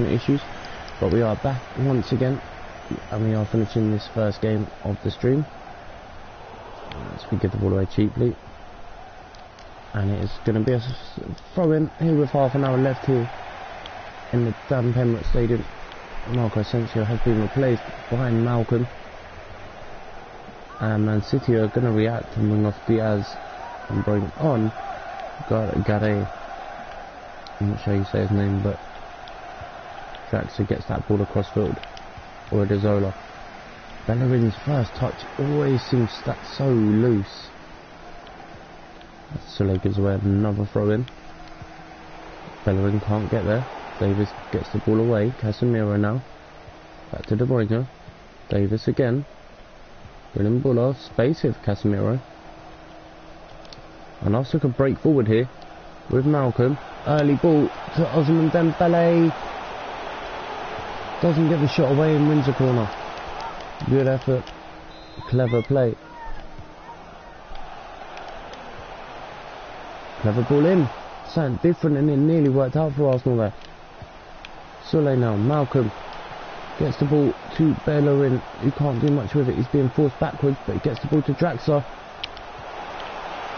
internet issues, but we are back once again, and we are finishing this first game of the stream. As we give the ball away cheaply, and it is going to be a throw-in here with half an hour left here in the damn Emirates Stadium. Marco Asensio has been replaced by Malcolm, and Man City are going to react and bring off Diaz and bring on Gare. I'm not sure you say his name, but Draxler gets that ball across field. Or Zola. Bellerin's first touch always seems so loose. Soleil gives away another throw in. Bellerin can't get there. Davis gets the ball away. Casemiro now. Back to De Bruyne. Davis again. Brilliant ball off. Space with Casemiro. And Arsenal could break forward here with Malcolm. Early ball to Ousmane Dembele. Doesn't get the shot away and wins the corner. Good effort. Clever play. Clever ball in. Something different, and it nearly worked out for Arsenal there. Soleil now. Malcolm gets the ball to Bellerin, who can't do much with it. He's being forced backwards, but he gets the ball to Draxler.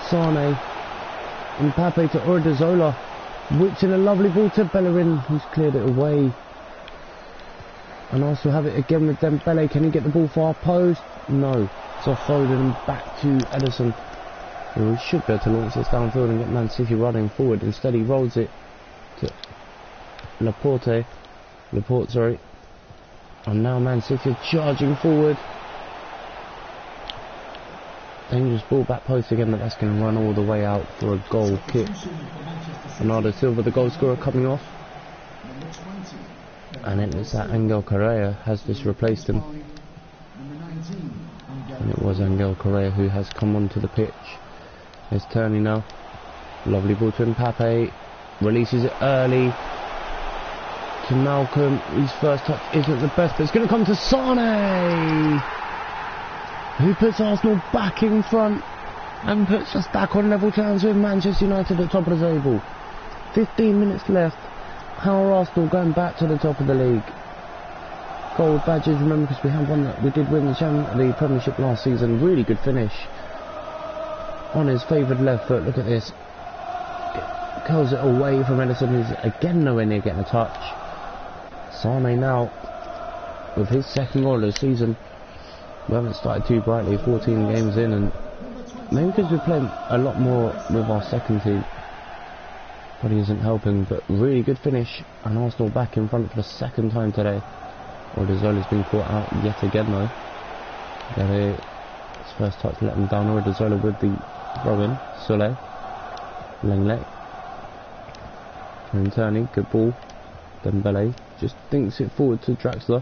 Sane. Mbappe to Odriozola. Which in a lovely ball to Bellerin, who's cleared it away. And also have it again with Dembele. Can he get the ball far post? No. So Foden and back to Ederson. We should be able to launch this downfield and get Man City running forward. Instead he rolls it to Laporte, sorry. And now Man City charging forward. Dangerous ball back post again, but that's going to run all the way out for a goal kick. Bernardo Silva, the goal scorer, coming off. And it is that Angel Correa has just replaced him. And it was Angel Correa who has come onto the pitch. It's turning now. Lovely ball to Mbappe. Releases it early to Malcolm. His first touch isn't the best, but it's going to come to Sane, who puts Arsenal back in front and puts us back on level terms with Manchester United at the top of the table. 15 minutes left. How are Arsenal going back to the top of the league? Gold badges, remember, because we had one that we did win the Premiership last season. Really good finish on his favoured left foot. Look at this. Curls it away from Ederson, who's again nowhere near getting a touch. Sane now with his second goal of the season. We haven't started too brightly, 14 games in, and maybe because we're playing a lot more with our second team, probably isn't helping, but really good finish, and Arsenal back in front for the second time today. Odriozola's been caught out yet again though. His first touch let him down. Odriozola with the throw-in. Soleil. Lenglet. Turney, good ball. Dembele just thinks it forward to Draxler.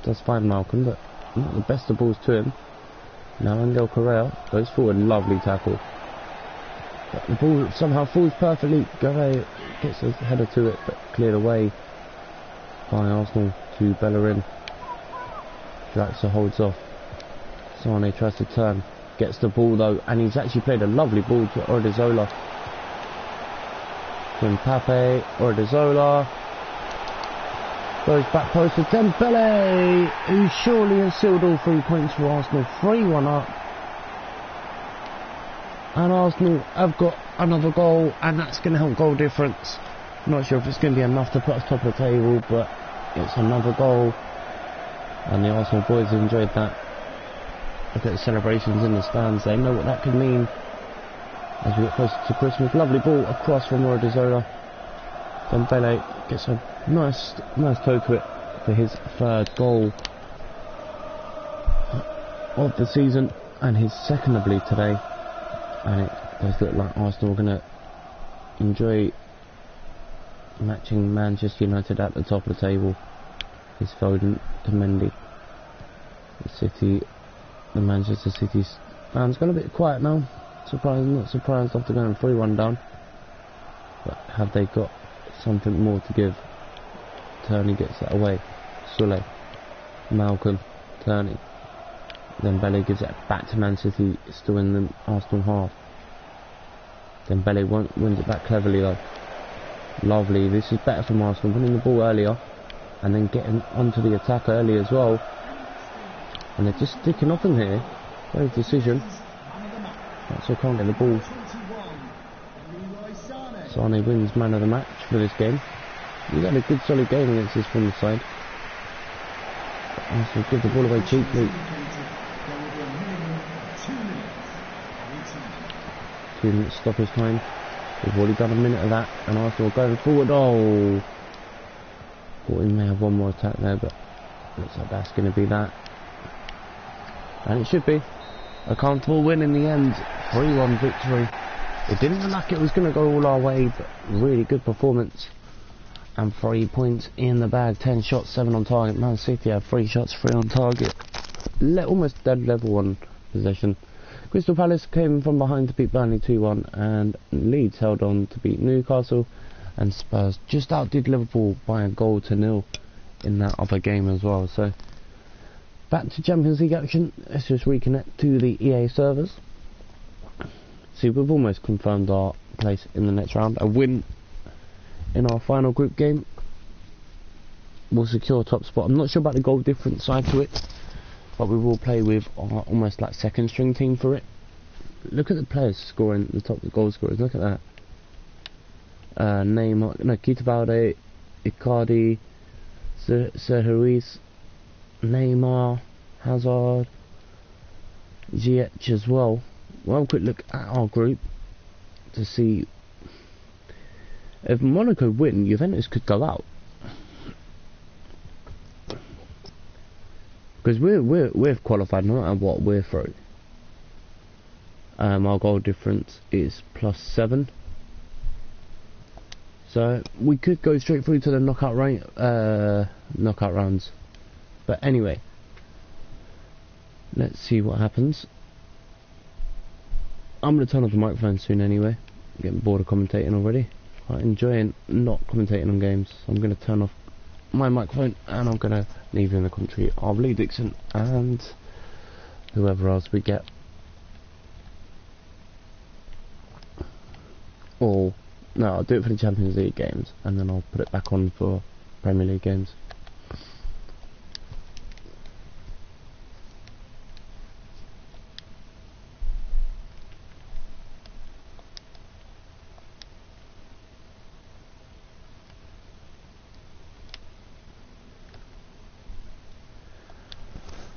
Does find Malcolm, but not the best of balls to him. Now Angel Correa goes forward, lovely tackle. But the ball somehow falls perfectly. Gare gets a header to it, but cleared away by Arsenal to Bellerin. Draxler holds off. Sane tries to turn, gets the ball though, and he's actually played a lovely ball to Odriozola. To Mbappe, Odriozola goes back post to Dembele, who surely has sealed all 3 points for Arsenal. 3-1 up. And Arsenal have got another goal, and that's going to help goal difference. Not sure if it's going to be enough to put us top of the table, but it's another goal. And the Arsenal boys have enjoyed that. Look at the celebrations in the stands. They know what that could mean as we get closer to Christmas. Lovely ball across from Odriozola. Dembele gets a nice toe to it for his third goal of the season, and his second, I believe, today. And it does look like Arsenal are going to enjoy matching Manchester United at the top of the table. It's Foden to Mendy. The Manchester City fans gone a bit quiet now. Not surprised after going 3-1 down. But have they got something more to give? Turney gets that away. Soleil. Malcolm. Turney. Dembele gives it back to Man City, still in the Arsenal half. Dembele wins it back cleverly though. Lovely. This is better from Arsenal. Winning the ball earlier and then getting onto the attack early as well. And they're just sticking off in here. Great decision. So can't get the ball. Sane wins man of the match for this game. He's had a good solid game against his former side. Arsenal give the ball away cheaply. 2 minutes stoppage time. We've already done a minute of that, and Arsenal going forward. Oh, thought we may have one more attack there, but looks like that's going to be that, and it should be a comfortable win in the end. 3-1 victory. It didn't look like it was going to go all our way, but really good performance. And 3 points in the bag. 10 shots, 7 on target. Man City had 3 shots, 3 on target. Almost dead level on possession. Crystal Palace came from behind to beat Burnley 2-1, and Leeds held on to beat Newcastle, and Spurs just outdid Liverpool by 1-0 in that other game as well. So back to Champions League action. Let's just reconnect to the EA servers. See, we've almost confirmed our place in the next round. A win in our final group game will secure top spot. I'm not sure about the goal difference side to it, but we will play with our almost like second string team for it. Look at the players scoring, the top goal scorers. Look at that. Neymar, no, Keita Balde, Icardi, Serhuis, Neymar, Hazard, Ziyech as well. Well, quick look at our group to see if Monaco win, Juventus could go out, because we've qualified no matter what we're through. Our goal difference is +7, so we could go straight through to the knockout rounds. But anyway, let's see what happens. I'm going to turn off the microphone soon anyway. I'm getting bored of commentating already. I'm enjoying not commentating on games. So I'm going to turn off my microphone and I'm going to leave in the commentary of Lee Dixon and whoever else we get. Or, no, I'll do it for the Champions League games and then I'll put it back on for Premier League games.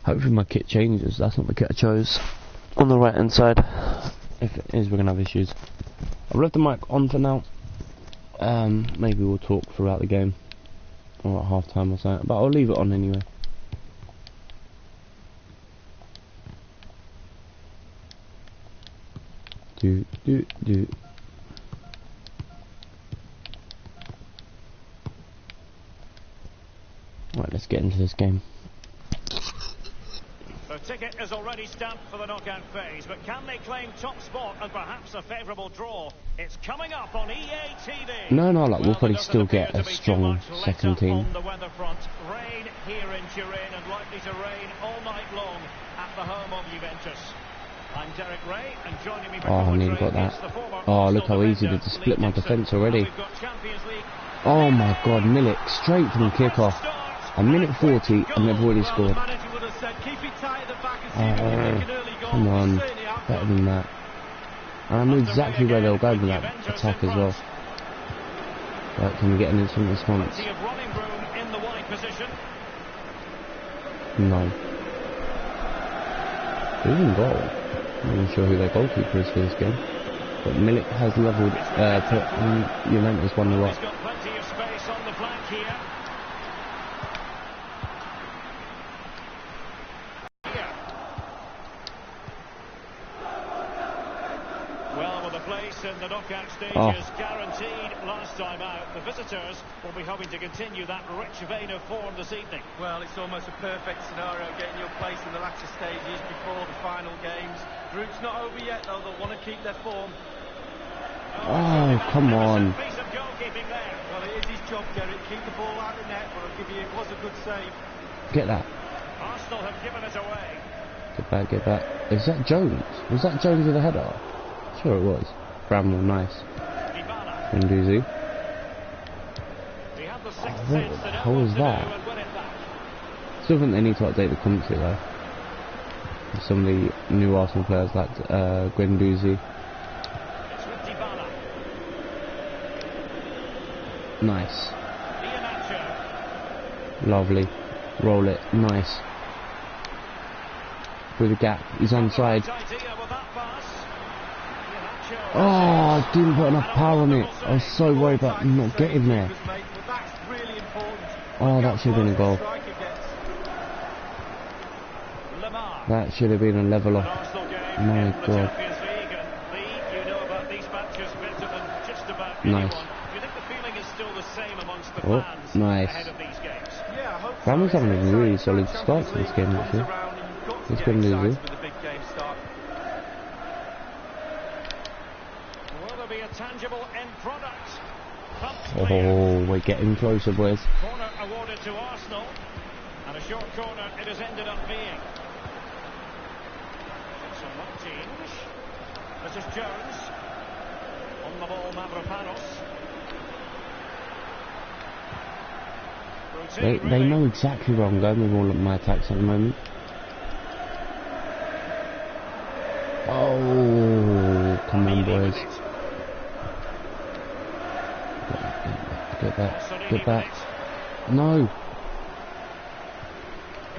Hopefully my kit changes. That's not the kit I chose. On the right hand side. If it is, we're going to have issues. I've left the mic on for now. Maybe we'll talk throughout the game. Or at half time or something. But I'll leave it on anyway. Right, let's get into this game. The ticket is already stamped for the knockout phase, but can they claim top spot and perhaps a favourable draw? It's coming up on EA TV. No, like we'll probably still get a strong second team. On the weather front, rain here in Turin and likely to rain all night long at the home of Juventus. I'm Derek Ray, and joining me for I nearly got that. Oh, look how easy to split my defence already. Oh my God, Milik straight from kick-off. A minute 40 and they've already scored. Oh, come on, better than that. And I knew exactly where they were going with that attack as well. Right, can we get an instant response? No. Who's in goal? I'm not even sure who their goalkeeper is for this game. But Milik has levelled, put Juventus 1-0 up. In the knockout stages, guaranteed last time out. The visitors will be hoping to continue that rich vein of form this evening. Well, it's almost a perfect scenario, getting your place in the latter stages before the final games. Group's not over yet, though. They'll want to keep their form. Oh, come on. Piece of goalkeeping there. Well, it is his job, Derek. Keep the ball out of the net, but I'll give you, it was a good save. Get that. Arsenal have given it away. Get back. Is that Jones? Was that Jones with a header? Sure it was. Bramwell, nice. Ndoozy. sixth What sense the to know hell what was to do that? and win it back. Still think they need to update the commentary though. Some of the new Arsenal players like Guendouzi. It's with Dybala. Nice. Iheanacho. Lovely. Roll it. Nice. Through the gap. He's onside. Right idea with that pass. Iheanacho. Oh, I didn't put enough power on it. I was so worried about not getting there. Oh, that should have been a goal. That should have been a level off. My God. Nice. Oh, nice. Ramos having a really solid start to this game actually. He's been losing. Will there be a tangible end product? Oh, we're getting closer, boys. Corner awarded to Arsenal, and a short corner it has ended up being. So Martins. This is Jones. On the ball, Mavropanos. They know exactly where I'm going with all of my attacks at the moment. Oh, come on, boys. Get back. Get back. No.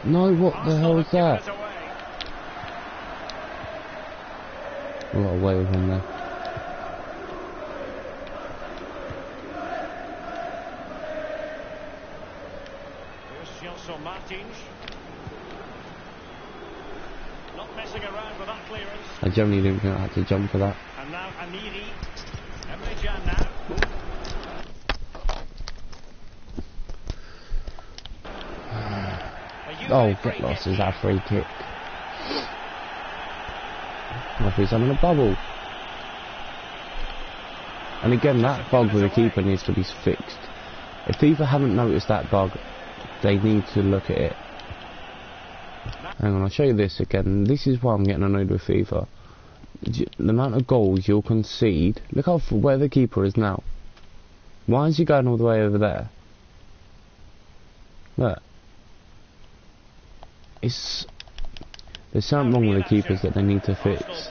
No, what the hell is that? We got away with him there. Martins. Not messing around with that clearance. I generally didn't think I had to jump for that. And now Amiri. Emre Can now. Oh, get lost. Is that a free kick? Referee's having a bubble. And again, that bug with the keeper needs to be fixed. If FIFA haven't noticed that bug, they need to look at it. Hang on, I'll show you this again. This is why I'm getting annoyed with FIFA. The amount of goals you'll concede. Look how where the keeper is now. Why is he going all the way over there? Look. There's something wrong with the keepers that they need to fix.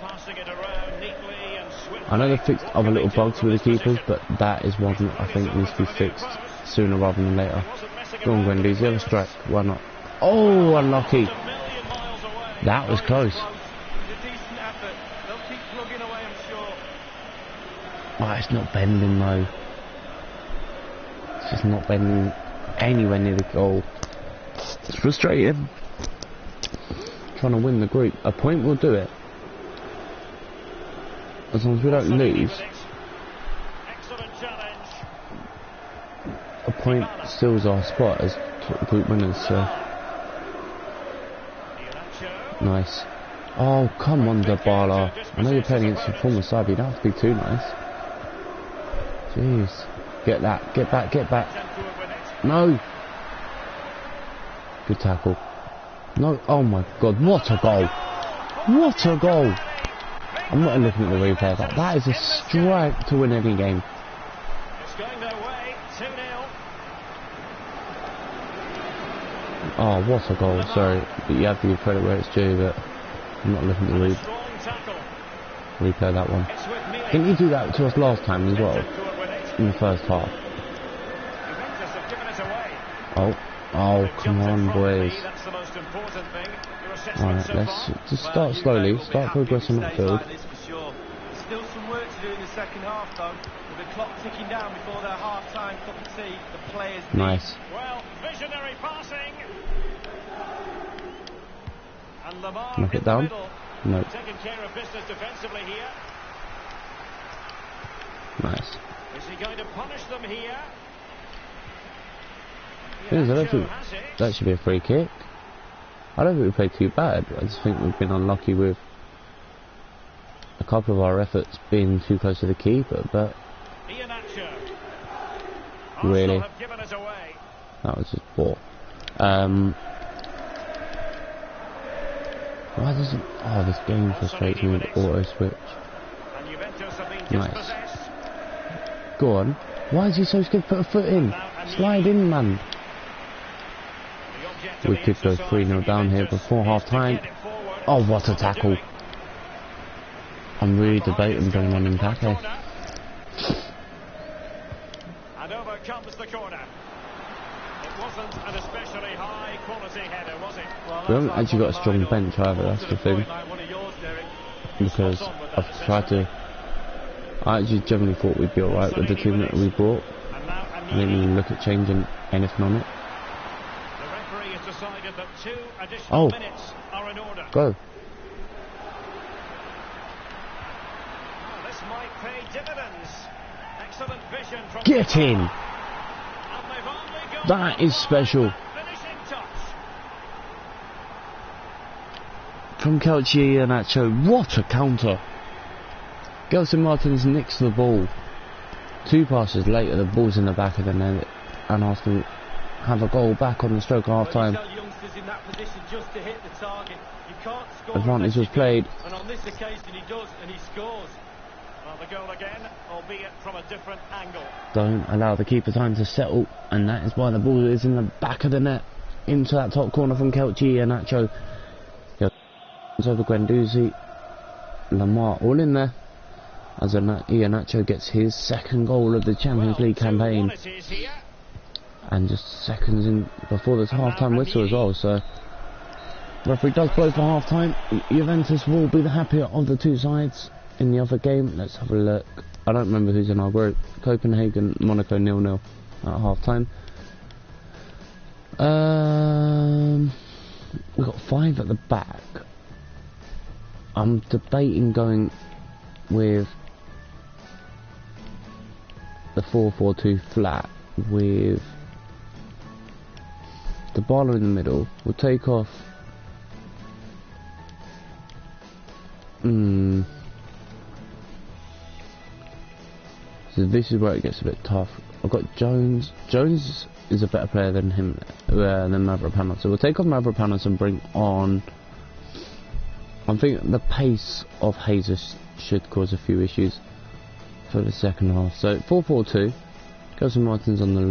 I know they've fixed other little bugs with the keepers, but that is one that I think needs to be fixed sooner rather than later. Go on, Guendouzi, have a strike. Why not? Oh, unlucky. That was close. Oh, it's not bending though. It's just not bending anywhere near the goal. It's frustrating. Trying to win the group. A point will do it. As long as we don't lose. A point steals our spot as group winners, so. Nice. Oh, come on, Dybala. I know you're playing against the former side, but you don't have to be too nice. Jeez. Get that. Get back, get back. No. Good tackle. No. Oh my God, what a goal. What a goal. I'm not looking at the replay of that. That is a strike to win any game. It's going their way, 2-0. Oh, what a goal, sorry. But you have to give credit where it's due, but I'm not looking at the replay that one. Didn't you do that to us last time as well? In the first half. Oh, come on, boys. Alright, let's just start slowly, start progressing upfield. Still some work to do in the second half though, with the clock ticking down before their half-time cup of tea. The players nice. Well, visionary passing. And Lamar knock it down. No. Taking care of business defensively here. Nice. Is he going to punish them here? I don't think that should be a free kick. I don't think we played too bad. I just think we've been unlucky with a couple of our efforts being too close to the keeper, but really, that was just poor. Why doesn't... Oh, this game frustrates me with auto switch. Nice. Go on. Why is he so scared to put a foot in? Slide in, man. We could go 3-0 down here before half time. Oh, what a tackle. I'm really debating bringing on Mbappe. And over comes the corner. It wasn't an especially high quality header, was it? We haven't actually got a strong bench either, that's the thing. Because I've tried to... I actually generally thought we'd be alright with the team that we brought. I didn't even look at changing anything on it. The referee has decided that 2 additional minutes are in order. Go. This might pay dividends. Excellent vision from Get in! And they've only got That is special. finishing touch. From Kelchi and Nacho. What a counter! Gelson Martins nicks the ball. 2 passes later, the ball's in the back of the net, and Arsenal have a goal back on the stroke of half time. Advantage was played. And on this occasion he does, and he scores. Well, the goal again, albeit from a different angle. Don't allow the keeper time to settle, and that is why the ball is in the back of the net, into that top corner from Kelchi and Nacho. Over Guendouzi, Lamar, all in there. As Iheanacho gets his 2nd goal of the Champions League campaign, and just seconds in before this half-time whistle as well. So, referee does blow for half-time. Juventus will be the happier of the 2 sides in the other game. Let's have a look. I don't remember who's in our group. Copenhagen, Monaco 0-0 at half-time. We've got 5 at the back. I'm debating going with the 4-4-2 flat with the baller in the middle. We'll take off so this is where it gets a bit tough. I've got Jones. Jones is a better player than him, than Mavropanos. So we'll take off Mavropanos and bring on... I think the pace of Jesus should cause a few issues for the second half. So 4-4-2, Gelson Martins on the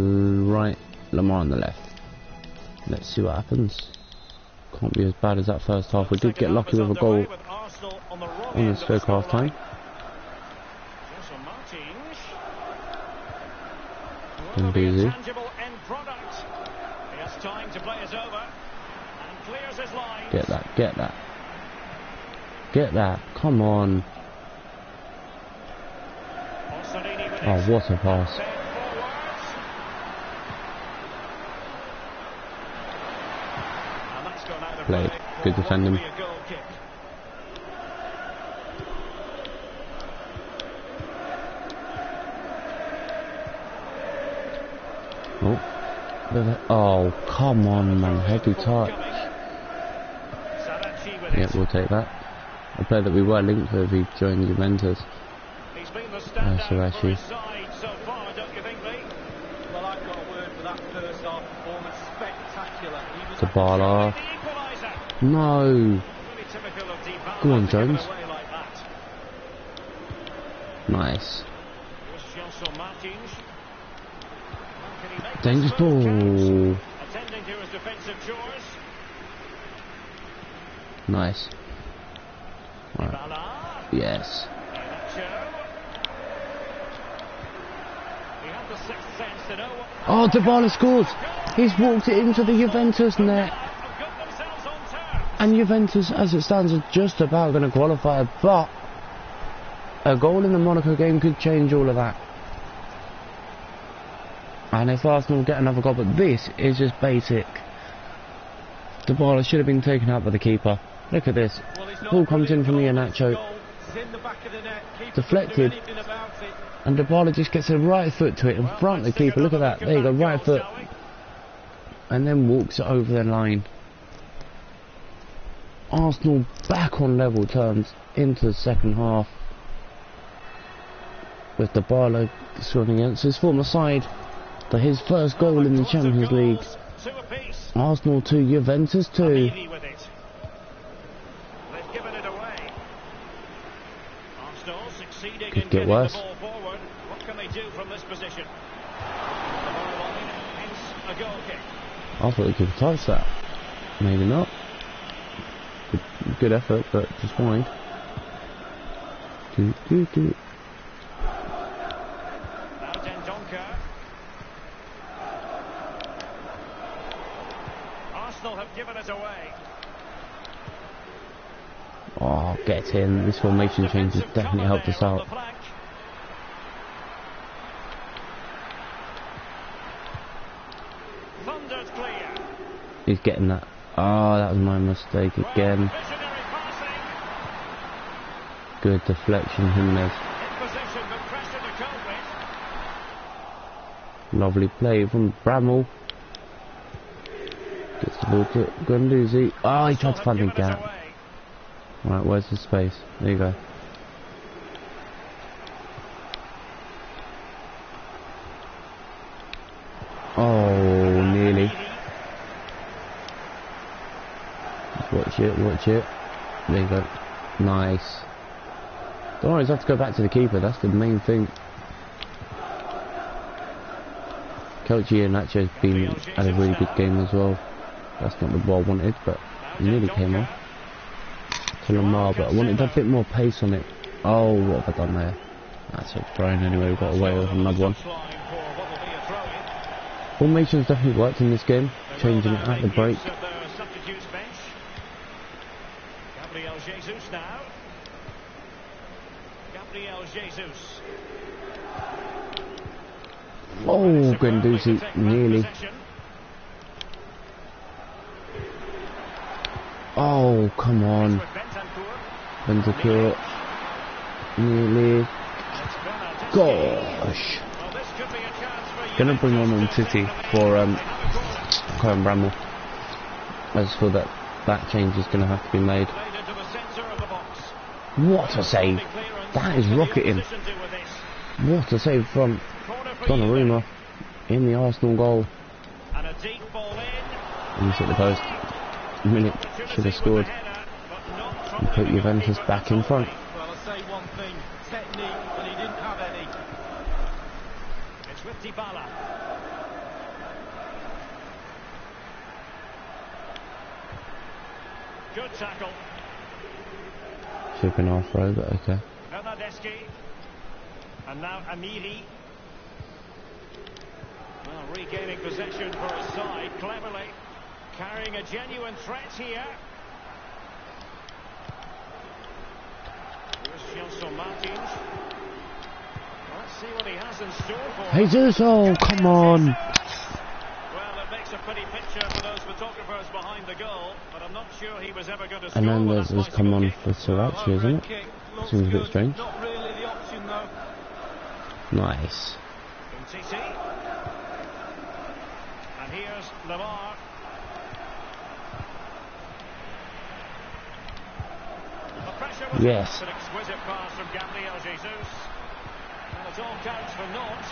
right, Lamar on the left. Let's see what happens. Can't be as bad as that first half. We did get lucky with a goal on the stroke half time. Guendouzi. Get that, get that. Get that, come on. Oh, what a pass. Played, good defending. Oh, come on, man, heavy touch. Yeah, we'll take that. A player that we were linked with, he joined Juventus. Sarashi. Well, I've got a word for that first half performance. Spectacular. Tabala. No. Go on, Jones. Nice. Dangerous ball. Nice. Right. Yes. Oh, Dybala scores! He's walked it into the Juventus net. And Juventus, as it stands, are just about going to qualify, but a goal in the Monaco game could change all of that. And if Arsenal get another goal, but this is just basic. Dybala should have been taken out by the keeper. Look at this. Ball comes in from Iheanacho. Deflected. And Dybala just gets a right foot to it in front of the keeper. Look at that. There you go, right foot. And then walks it over the line. Arsenal back on level terms into the second half. With Dybala scoring against his former side for his first goal in the Champions League. Arsenal 2, Juventus 2. Could get worse. goal kick. I thought he could touch that. Maybe not. Good effort, but just wide. Now Dendoncker. Arsenal have given it away. Oh, get in. This formation change has definitely helped us out. Thundered clear. He's getting that. Oh, that was my mistake again. Good deflection, Jimenez. Lovely play from Bramall. Gets the ball to Guendouzi. Oh, he tried to find the gap. Right, where's the space? There you go. Oh, nearly. Just watch it, watch it. There you go. Nice. Don't always have to go back to the keeper, that's the main thing. Kelchi and Nacho had a really good game as well. That's not the ball I wanted, but it nearly came off. To Lamar, but I wanted a bit more pace on it. Oh, what have I done there? That's a thrown anyway, we've got away with another one. Formation's definitely worked in this game, changing it at the break. Gabriel Jesus now. Gabriel Jesus. Oh, Guendouzi, nearly. Oh, come on. Bentancur, nearly. Gosh. Gonna bring on City for Karen Bramall. I just feel that that change is gonna have to be made. What a save! That is rocketing. What a save from Donnarumma in the Arsenal goal. And he's hit the post. Minute should have scored and put Juventus back in front. Well, I'll say one thing, technique, but he didn't have any. It's with Dybala. Good tackle. Should have been off row, but okay. Bernardeschi. And now Amiri. Well, regaining possession for his side cleverly. Carrying a genuine threat here. Here's Gelson Martins. Let's see what he has in store for him. Jesus, oh, come on. Well, it makes a pretty picture for those photographers behind the goal, but I'm not sure he was ever going to score. And then there's come on for Sriracha, isn't it? Seems a bit strange. Not really the option though. Nice. Umtiti. And here's Lamar. Yes. An exquisite pass from Gabriel Jesus. And it all counts for naught.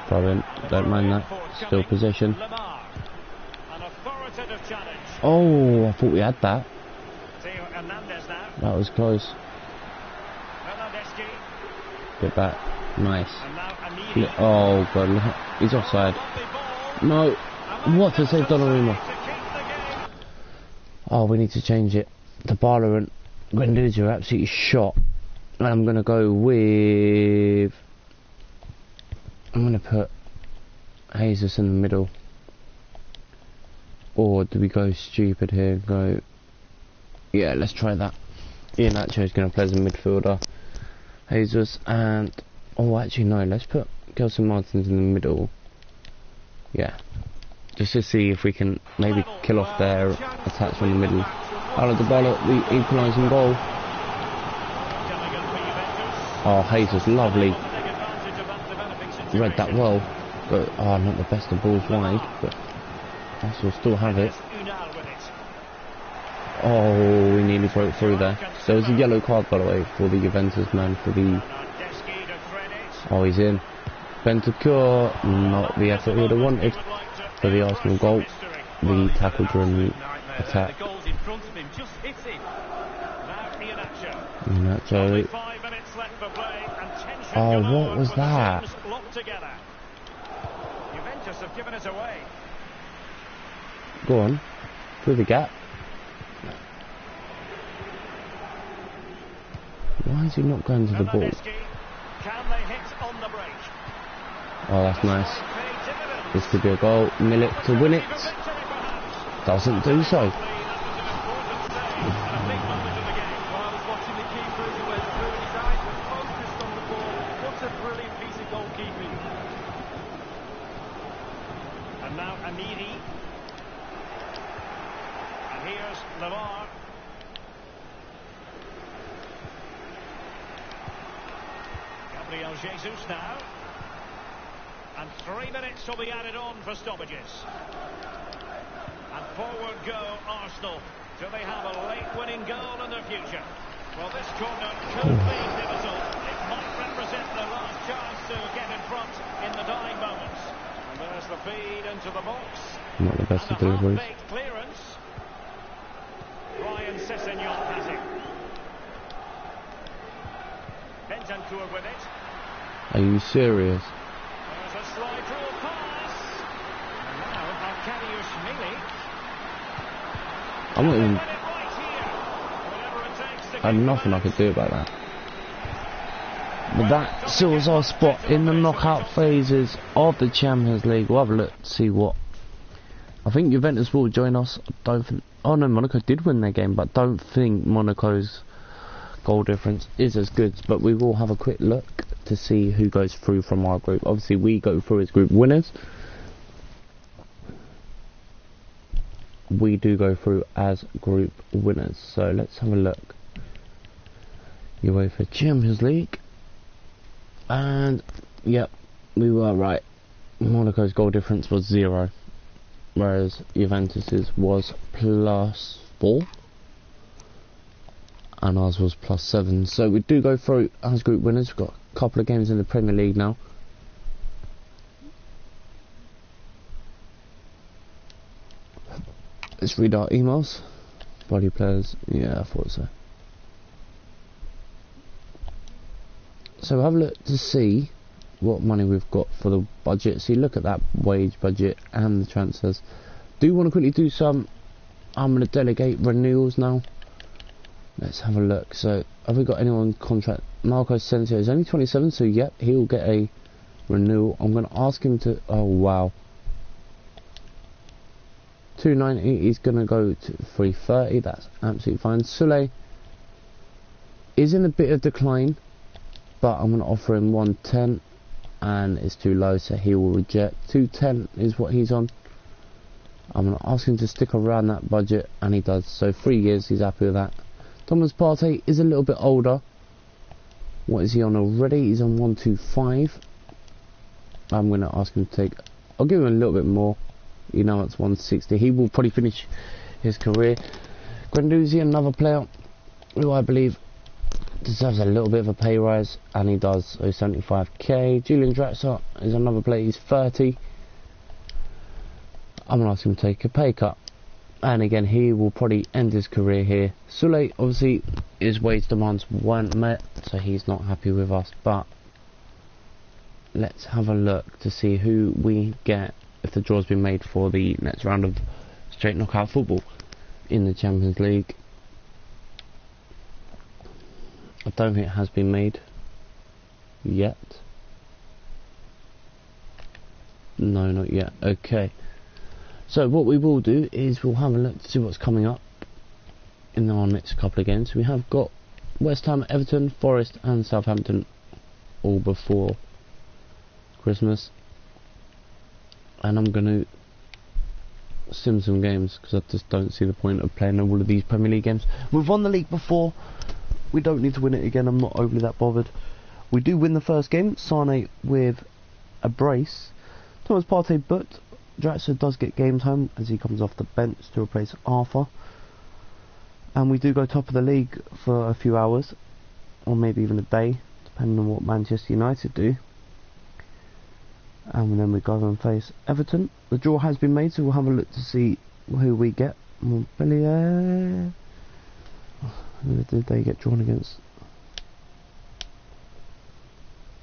Brilliant. Don't mind that. Still possession. Lamar. An authoritative challenge. Oh, I thought we had that. Theo Hernandez now. That was close. Bernardeschi. Get back. Nice. And now Amiri. Oh, God. He's offside. No. What a save, Donnarumma. Oh, we need to change it. Dybala and Guendouzi are absolutely shot. And I'm going to go with... I'm going to put Jesus in the middle. Or do we go stupid here and go... Yeah, let's try that. Ian Nacho is going to play as a midfielder. Jesus and... Oh, actually no, let's put Gelson Martins in the middle. Yeah. Just to see if we can maybe kill off their attacks from the middle. Dybala, the equalising goal. Oh, Jesus, lovely. Read that well, but not the best of balls wide, but Arsenal still have it. Oh, we nearly broke through there. There was a yellow card, by the way, for the Juventus man, for the... Oh, he's in. Bentancur, not the effort he would have wanted for the Arsenal goal. The tackle during the attack. Nacho. Oh, what was that? Juventus have given it away. Go on. Through the gap. Why is he not going to the ball? Can they hit on the break? Oh, that's nice. This could be a goal. Milik to win it. Doesn't do so. And now Amiri. And here's Lavar. Gabriel Jesus now. And 3 minutes will be added on for stoppages. And forward go Arsenal. Do they have a late winning goal in their future? Well, this corner could be pivotal. It might represent their last chance to get in front in the dying moments. And there's the feed into the box. Not the best of deliveries. Clearance. Ryan Sessegnon has it. Bentancur with it. Are you serious? There's a slide rule pass. And now Arkadiusz Milik. I'm not even... Right here. I had nothing I could do about that. But that seals our spot in the knockout phases of the Champions League. We'll have a look to see what... I think Juventus will join us. I don't think... Oh no, Monaco did win their game, but don't think Monaco's goal difference is as good. But we will have a quick look to see who goes through from our group. Obviously we go through as group winners. We do go through as group winners. So let's have a look. UEFA Champions League. And yep, we were right. Monaco's goal difference was 0, whereas Juventus's was +4 and ours was +7. So we do go through as group winners. We've got a couple of games in the Premier League now. Let's read our emails. Body players, yeah, I thought so. So we'll have a look to see what money we've got for the budget. So you look at that wage budget and the transfers. Do want to quickly do some. I'm going to delegate renewals now. Let's have a look. So have we got anyone on contract? Marco Asensio is only 27, so yep, he'll get a renewal. I'm going to ask him to... Oh wow, 290. He's going to go to 330. That's absolutely fine. Sule is in a bit of decline, but I'm going to offer him 110, and it's too low, so he will reject. 210 is what he's on. I'm going to ask him to stick around that budget, and he does. So 3 years, he's happy with that. Thomas Partey is a little bit older. What is he on already? He's on 125. I'm going to ask him to take... I'll give him a little bit more. You know, it's 160. He will probably finish his career. Guendouzi, another player who I believe deserves a little bit of a pay rise, and he does. So 75k. Julian Draxler is another player. He's 30. I'm going to ask him to take a pay cut, and again he will probably end his career here. Sule, obviously his wage demands weren't met, so he's not happy with us, but let's have a look to see who we get if the draw's been made for the next round of straight knockout football in the Champions League. I don't think it has been made yet. No, not yet. Okay. So what we will do is we'll have a look to see what's coming up in our next couple of games. We have got West Ham, Everton, Forest and Southampton all before Christmas. And I'm going to sim some games because I just don't see the point of playing all of these Premier League games. We've won the league before. We don't need to win it again. I'm not overly that bothered. We do win the first game. Sane with a brace. Thomas Partey, but Draxler does get game time as he comes off the bench to replace Arthur. And we do go top of the league for a few hours, or maybe even a day, depending on what Manchester United do. And then we go and face Everton. The draw has been made, so we'll have a look to see who we get. Montpellier. Who did they get drawn against?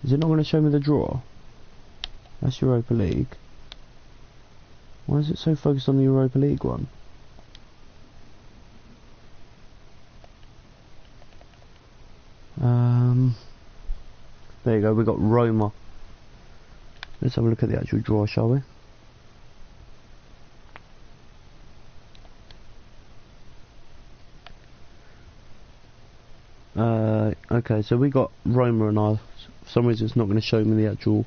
Is it not going to show me the draw? That's Europa League. Why is it so focused on the Europa League one? There you go, we got Roma. Let's have a look at the actual draw, shall we? Okay, so we got Roma and for some reason it's not going to show me the actual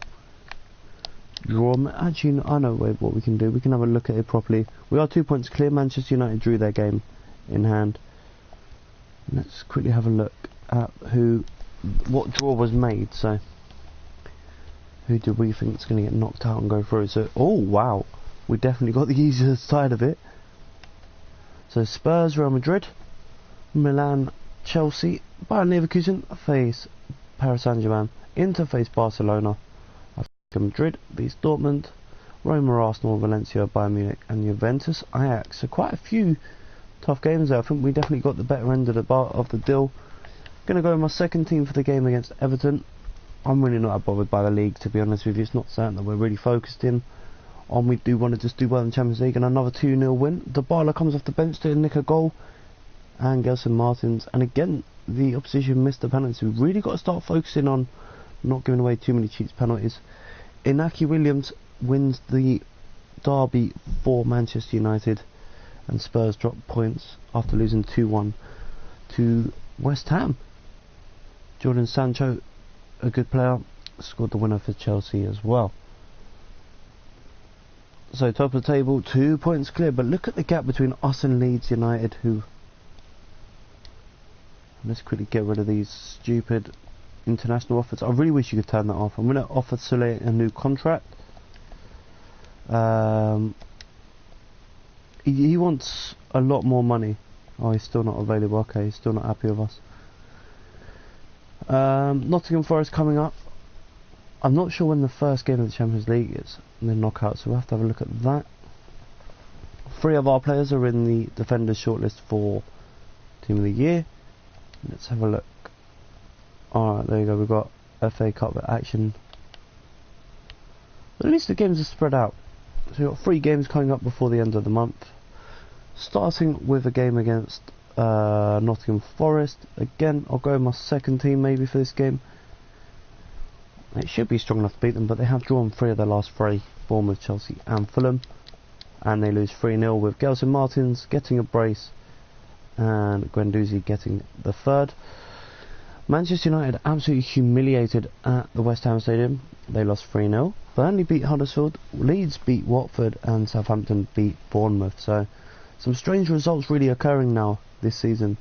draw. Actually, I know what we can do. We can have a look at it properly. We are 2 points clear. Manchester United drew their game in hand. Let's quickly have a look at what draw was made. So, who do we think is going to get knocked out and go through? So, oh wow, we definitely got the easier side of it. So Spurs, Real Madrid, Milan, Chelsea, Bayern Leverkusen face Paris Saint-Germain, Inter face Barcelona, Madrid beats Dortmund, Roma, Arsenal, Valencia, Bayern Munich and Juventus, Ajax. So quite a few tough games there. I think we definitely got the better end of the deal. Gonna go with my second team for the game against Everton. I'm really not that bothered by the league, to be honest with you. It's not certain that we're really focused in on. We do want to just do well in the Champions League, and another 2-0 win. Dybala comes off the bench to nick a goal, and Gelson Martins, and again the opposition missed the penalty. We've really got to start focusing on not giving away too many cheap penalties. Inaki Williams wins the derby for Manchester United, and Spurs drop points after losing 2-1 to West Ham. Jordan Sancho, a good player, scored the winner for Chelsea as well. So top of the table, 2 points clear, but look at the gap between us and Leeds United, who... Let's quickly get rid of these stupid international offers. I really wish you could turn that off. I'm going to offer Sule a new contract. He wants a lot more money. Oh, he's still not available. Okay, he's still not happy with us. Nottingham Forest coming up. I'm not sure when the first game of the Champions League is, and then knockout, so we'll have to have a look at that. 3 of our players are in the defenders shortlist for Team of the Year. Let's have a look. Alright, there you go, we've got FA Cup action. But at least the games are spread out. So we've got 3 games coming up before the end of the month. Starting with a game against Nottingham Forest. Again, I'll go with my second team maybe for this game. It should be strong enough to beat them, but they have drawn 3 of their last 3. Bournemouth, Chelsea and Fulham. And they lose 3-0 with Gelson Martins getting a brace and Guendouzi getting the third. Manchester United absolutely humiliated at the West Ham Stadium. They lost 3-0. Burnley beat Huddersfield, Leeds beat Watford and Southampton beat Bournemouth. So some strange results really occurring now this season.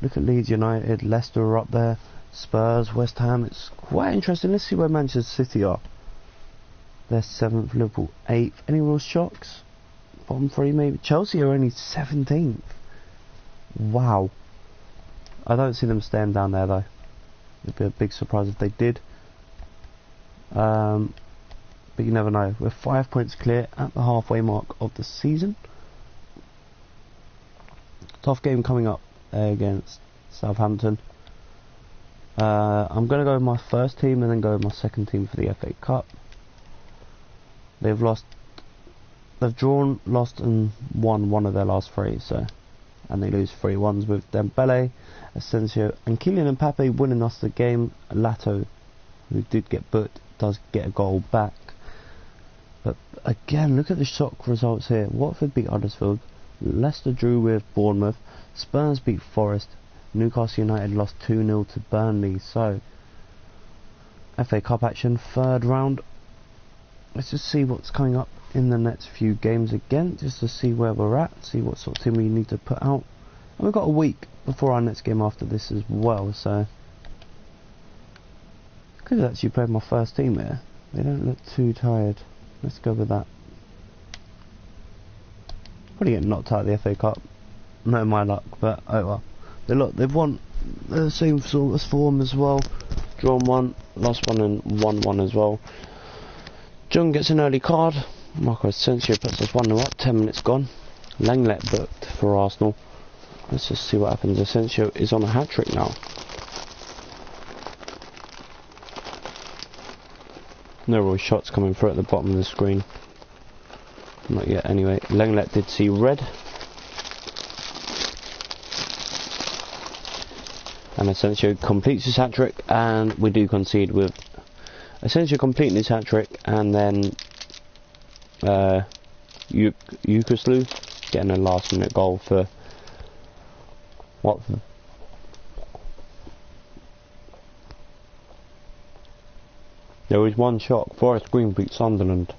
Look at Leeds United, Leicester are up there, Spurs, West Ham. It's quite interesting. Let's see where Manchester City are. They're 7th, Liverpool 8th. Any real shocks? Bottom 3 maybe. Chelsea are only 17th. Wow. I don't see them staying down there though. It'd be a big surprise if they did. But you never know. We're 5 points clear at the halfway mark of the season. Tough game coming up against Southampton. I'm going to go with my first team and then go with my second team for the FA Cup. They've drawn, lost and won 1 of their last 3, so, and they lose 3-1s with Dembele, Asensio and Kylian Mbappe winning us the game. Lato, who did get booked, does get a goal back. But again, look at the shock results here. Watford beat Huddersfield, Leicester drew with Bournemouth, Spurs beat Forest, Newcastle United lost 2-0 to Burnley. So FA Cup action, 3rd round. Let's just see what's coming up in the next few games again, just to see where we're at, see what sort of team we need to put out. And we've got a week before our next game after this as well, so I could have actually played my first team here. They don't look too tired. Let's go with that. Probably get knocked out of the FA Cup. No, my luck, but oh well. They've won the same sort of form as well. Drawn 1, lost 1 and won 1 as well. John gets an early card. Marco Asensio puts us 1-0 up, 10 minutes gone. Langlet booked for Arsenal. Let's just see what happens. Asensio is on a hat-trick now. No real shots coming through at the bottom of the screen. Not yet, anyway. Lenglet did see red. And Asensio completes his hat-trick, and we do concede with Asensio completing his hat-trick, and then Ukaslu getting a last-minute goal for Watford. There was one shot. Forest Green beat Sunderland.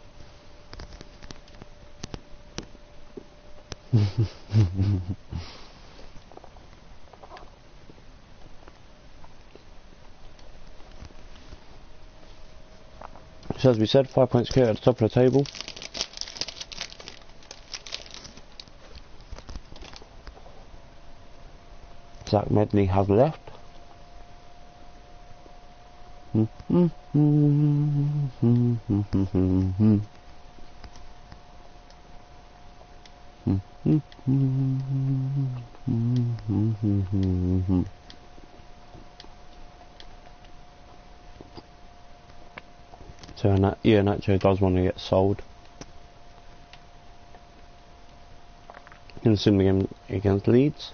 So as we said, 5 points clear at the top of the table. Zach Medley has left. So Nacho does want to get sold. In a similar game against Leeds.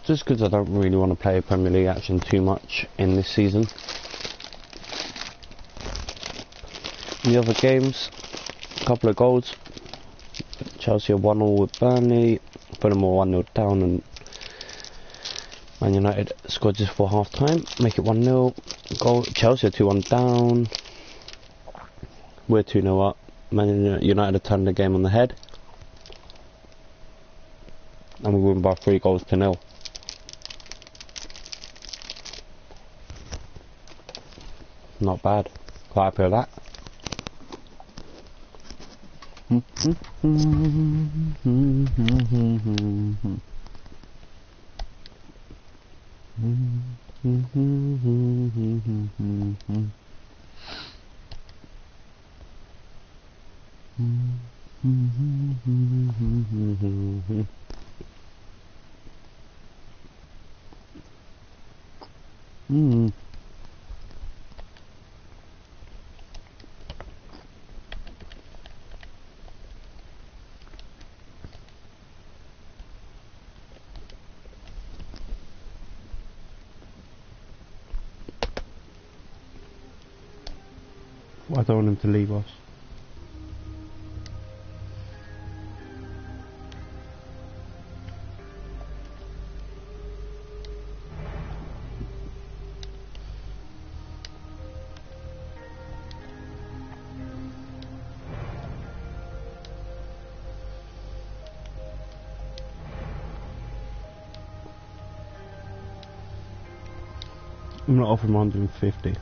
Just because I don't really want to play Premier League action too much in this season. In the other games, a couple of goals. Chelsea are 1-1 with Burnley. Fulham were 1-0 down, and Man United scored just before half time, make it 1-0. Goal. Chelsea are 2-1 down. We're 2-0 up. Man United have turned the game on the head, and we win by 3-0. Not bad. Quite happy with that. I don't want him to leave us. I'm not offering 150.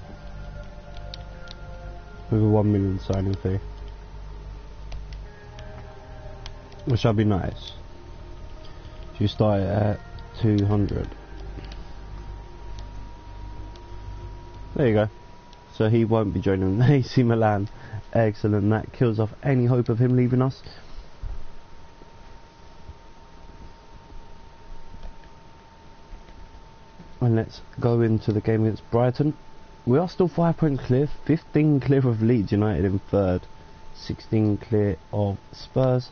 With a 1 million signing fee, which would be nice. If you start it at 200, there you go. So he won't be joining AC Milan. Excellent. That kills off any hope of him leaving us. And let's go into the game against Brighton. We are still 5 points clear, 15 clear of Leeds United in third, 16 clear of Spurs.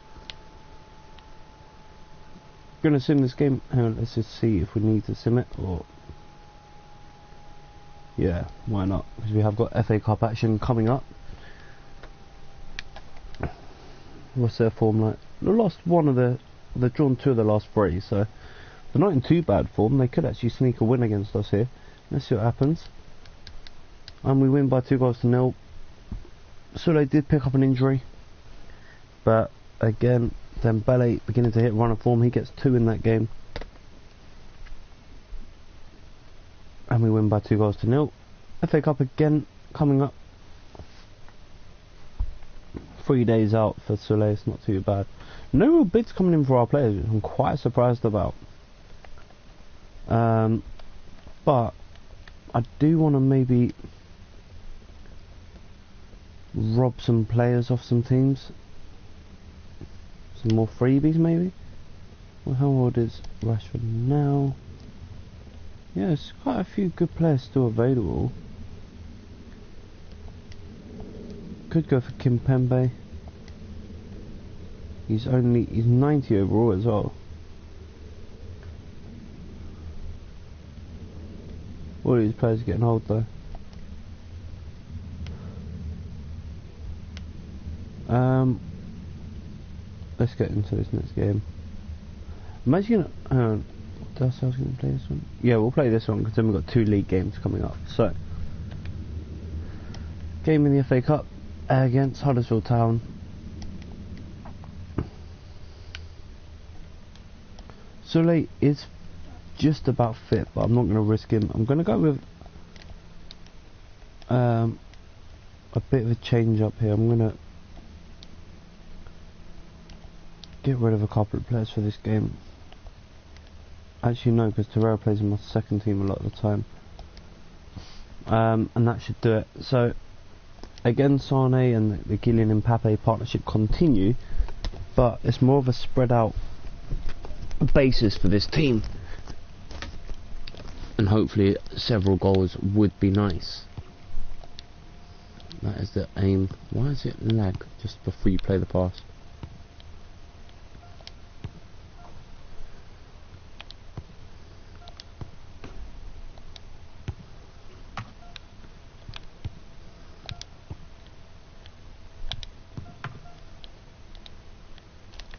Gonna sim this game. Hang on, let's just see if we need to sim it, or yeah, why not? Because we have got FA Cup action coming up. What's their form like? They lost one of they've drawn 2 of the last 3, so they're not in too bad form. They could actually sneak a win against us here. Let's see what happens. And we win by 2-0. So they did pick up an injury, but again, Dembele beginning to hit run of form. He gets 2 in that game, and we win by 2-0. FA Cup again coming up. 3 days out for Soleil. It's not too bad. No real bids coming in for our players, which I'm quite surprised about. But I do want to maybe rob some players off some teams. Some more freebies maybe. Well, how old is Rashford now? Yeah, there's quite a few good players still available. Could go for Kimpembe. He's 90 overall as well. All these players are getting old though. Let's get into this next game. I'm actually gonna. Did I say I was gonna play this one? Yeah, we'll play this one because then we've got 2 league games coming up. So, game in the FA Cup against Huddersfield Town. Sule is just about fit, but I'm not going to risk him. I'm going to go with a bit of a change up here. I'm going to get rid of a couple of players for this game. Actually no, because Terrell plays in my second team a lot of the time. And that should do it. So again, Sane and the Kylian Mbappe partnership continue, but it's more of a spread out basis for this team, and hopefully several goals would be nice. That is the aim. Why is it lag just before you play the pass?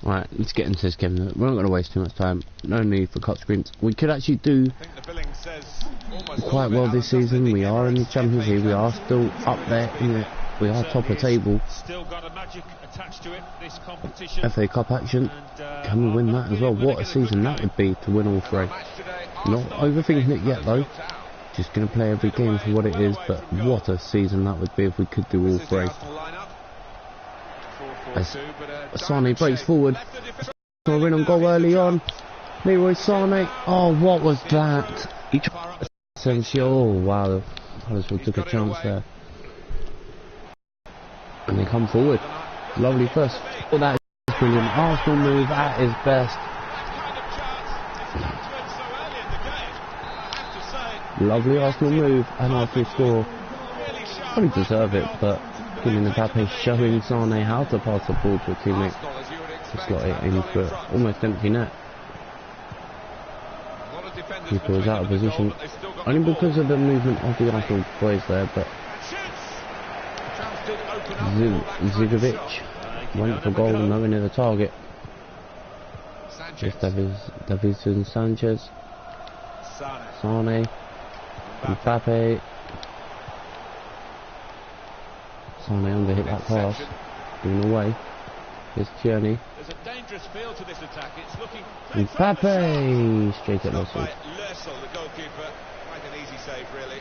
Right, let's get into this game. We're not going to waste too much time. No need for cut screens. We could actually do quite well this season. We are in the Champions League. We are still up there. We are top of the table. Still got a magic attached to it, this competition. FA Cup action. Can we win that as well? What a season that would be to win all 3. Not overthinking it yet though. Just going to play every game for what it is. But what a season that would be if we could do all 3. As Sane breaks forward, we're in on goal early on. Leroy Sane. Oh, what was that? He tried Asensio. Oh wow, Huddersfield took a chance there, and they come forward. Lovely first. Oh, that is brilliant. Arsenal move at its best. Lovely Arsenal move, and Arsenal score. Probably deserve it, but Kylian Mbappe showing Sane how to pass the ball to a teammate to slot it into an almost empty net. Keeper was out of position, only because of the movement of the Arsenal boys there, but Zigovic went for goal, nowhere near the target. Just Davinson Sanchez, Sane, Mbappe. Sane underhit that pass, giving away. Here's Tierney. There's a dangerous feel to this attack. It's looking Mbappe straight at Russell. The goalkeeper, quite an easy save, really.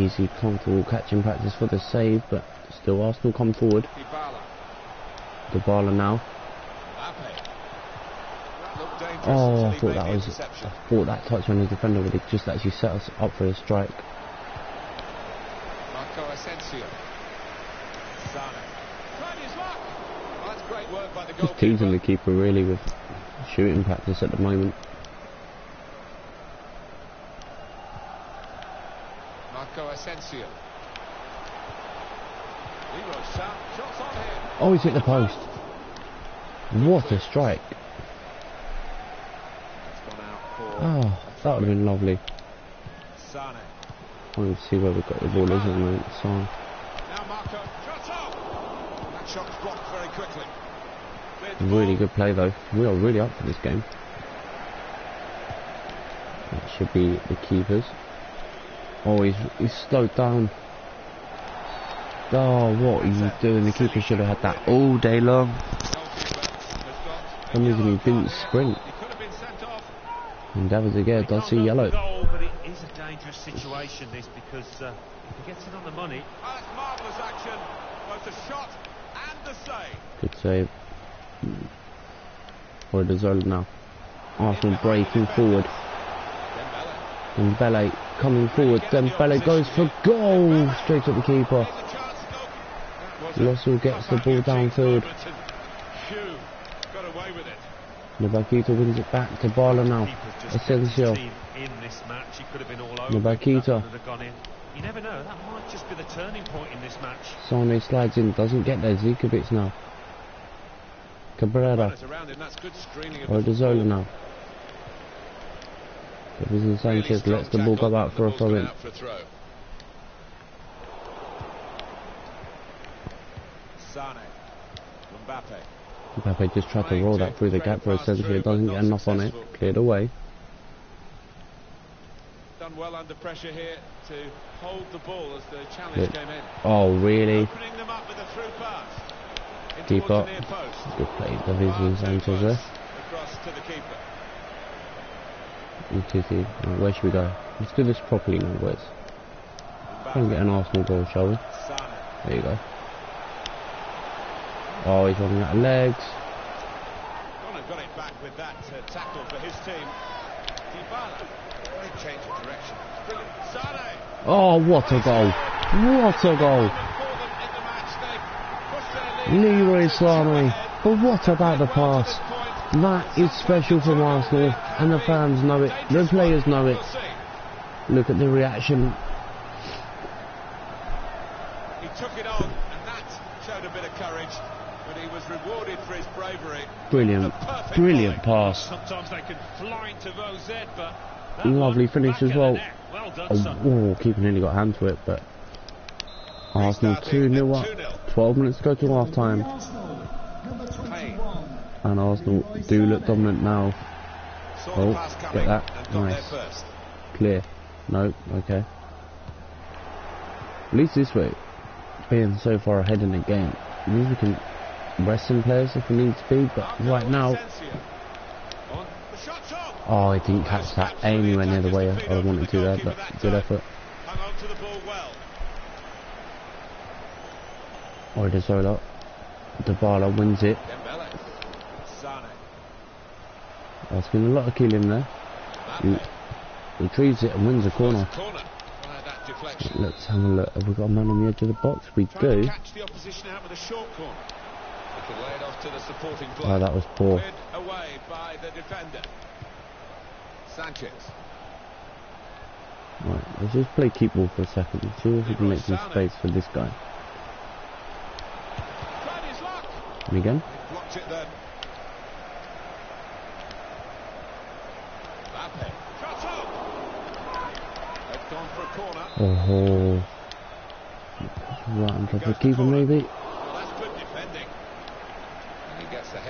Easy, comfortable catching practice for the save, but still Arsenal come forward. Dybala now. Oh, I thought that touch on the defender would have just actually set us up for a strike. Just teasing the keeper really with shooting practice at the moment. Oh, he's hit the post. What a strike. Oh, that would have been lovely. I want to see where we've got the ball is at the moment. So really good play though. We are really up for this game. That should be the keepers. Oh, he's slowed down. Oh, what are you doing? The keeper should have had that all day long. For some reason he didn't sprint. And David again does see yellow. But it is a dangerous situation, this, because he gets it on the money. That's marvellous action. Both the shot and the save. Good save. For the zone now. Arsenal breaking forward. Dembele coming forward. Dembele goes for goal. Straight at the keeper. Russell gets the ball downfield. Nabakita wins it back to Barla now. Asensio. Nabakita. You never know, that might just be the turning point in this match. Sane slides in, doesn't get there. Zikovic now. Cabrera. Or Zola now. Davison Sanchez lets the ball go out for a throw-in. Mbappe just tried to roll that through the gap for a century. It doesn't get enough on it. Cleared away. Done well under pressure here to hold the ball as the challenge came in. Oh, really? Opening them up with a through pass. Deep up. Good play, Davison Sanchez there. Across to the keeper. Right, where should we go? Let's do this properly now, boys. Try and get an Arsenal goal, shall we? There you go. Oh, he's running out of legs. Got it back with that tackle for his team. Dybala. Great change of direction. Brilliant. Sane. Oh, what a goal! What a goal! Leroy Sane. But what about the pass? That is special from Arsenal, and the fans know it. The players know it. Look at the reaction. He took it on, and that showed a bit of courage. But he was rewarded for his bravery. Brilliant, brilliant pass. Sometimes they can fly into Rosette, but lovely finish as well. Well done, son. Oh, keeper nearly got a hand to it, but Arsenal 2-0 up. 12 minutes to go to half time. And Arsenal do look dominant now. Oh, get that. Nice. Clear. No, okay. At least this way, being so far ahead in the game, means we can rest some players if we need to be, but right now... Oh, I didn't catch that anywhere near the way I wanted to there, but good effort. Zola. Dybala wins it. There's been a lot of killing there. He retrieves it and wins a corner. Let's have a look. Have we got a man on the edge of the box? We do. Oh, that was poor. Right, let's just play keep ball for a second and see if we can make some space for this guy. And again. Oh, right on top of the keeper maybe.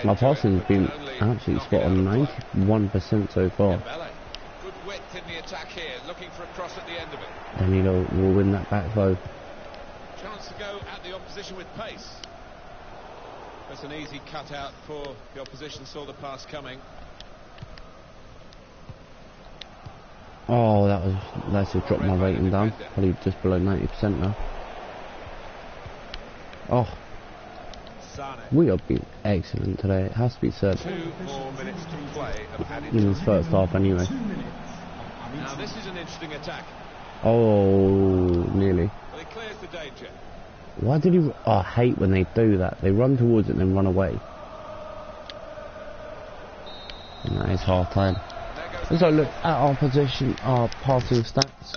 My passing's been absolutely spot on, 91% so far. Danilo will win that back though. Chance to go at the opposition with pace. That's an easy cut out for the opposition, saw the pass coming. Oh, that's just dropped my rating down. Probably just below 90% now. Oh, we have been excellent today. It has to be said. 2 more minutes to play. In this first half, anyway. Now this is an interesting attack. Oh, nearly. Well, it clears the danger. Why did he? Oh, I hate when they do that. They run towards it and then run away. And that is half time. So look at our position, our passing stats.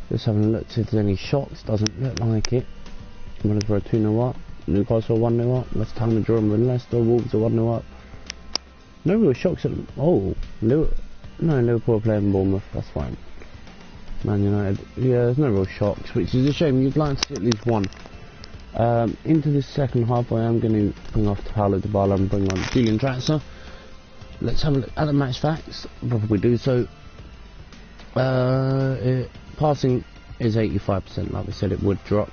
Just having a look to see if there's any shocks. Doesn't look like it. I'm running for a 2-0 up. Newcastle 1-0 up. West Ham are drawing with Leicester. Wolves are 1-0 up. No real shocks at them. Oh, no, Liverpool are playing Bournemouth. That's fine. Man United. Yeah, there's no real shocks, which is a shame. You'd like to see at least one. Into the second half, I am going to bring off Paulo Dybala and bring on Julian Draxler. Let's have a look at the match facts. Probably do so. Passing is 85%, like we said it would drop.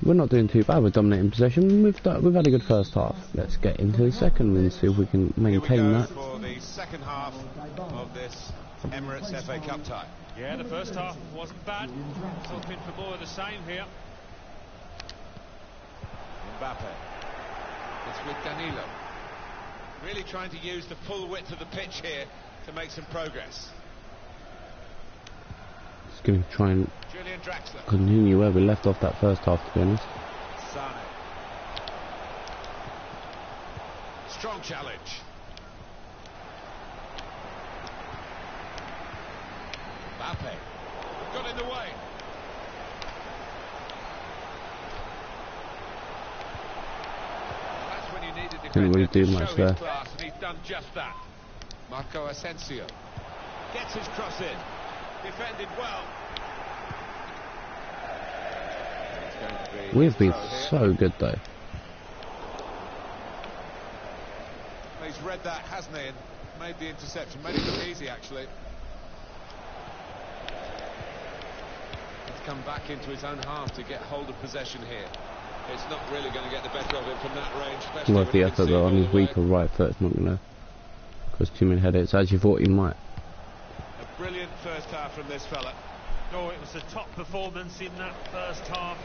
We're not doing too bad with dominating possession. We've had a good first half. Let's get into the second and see if we can maintain that. For the second half of this Emirates FA Cup tie. Yeah, the first half wasn't bad. Hoping for more of the same here. Mbappe. It's with Danilo. Really trying to use the full width of the pitch here to make some progress. Just going to try and continue where we left off that first half, to be honest. Sane. Strong challenge. Mbappe. got in the way. That's when you needed the Couldn't really do to much show there. his class, and he's done just that. Marco Asensio gets his cross in, defended well. It's going to be We've been throw here. so good though. He's read that, hasn't he, and made the interception. Made it look easy, actually. He's come back into his own half to get hold of possession here. It's not really going to get the better of him from that range. especially Worth when the you can effort, see but him on all his the way. weaker right foot, it's not going to cause too many headaches. I actually thought he might. A brilliant first half from this fella. Oh, it was a top performance in that first half.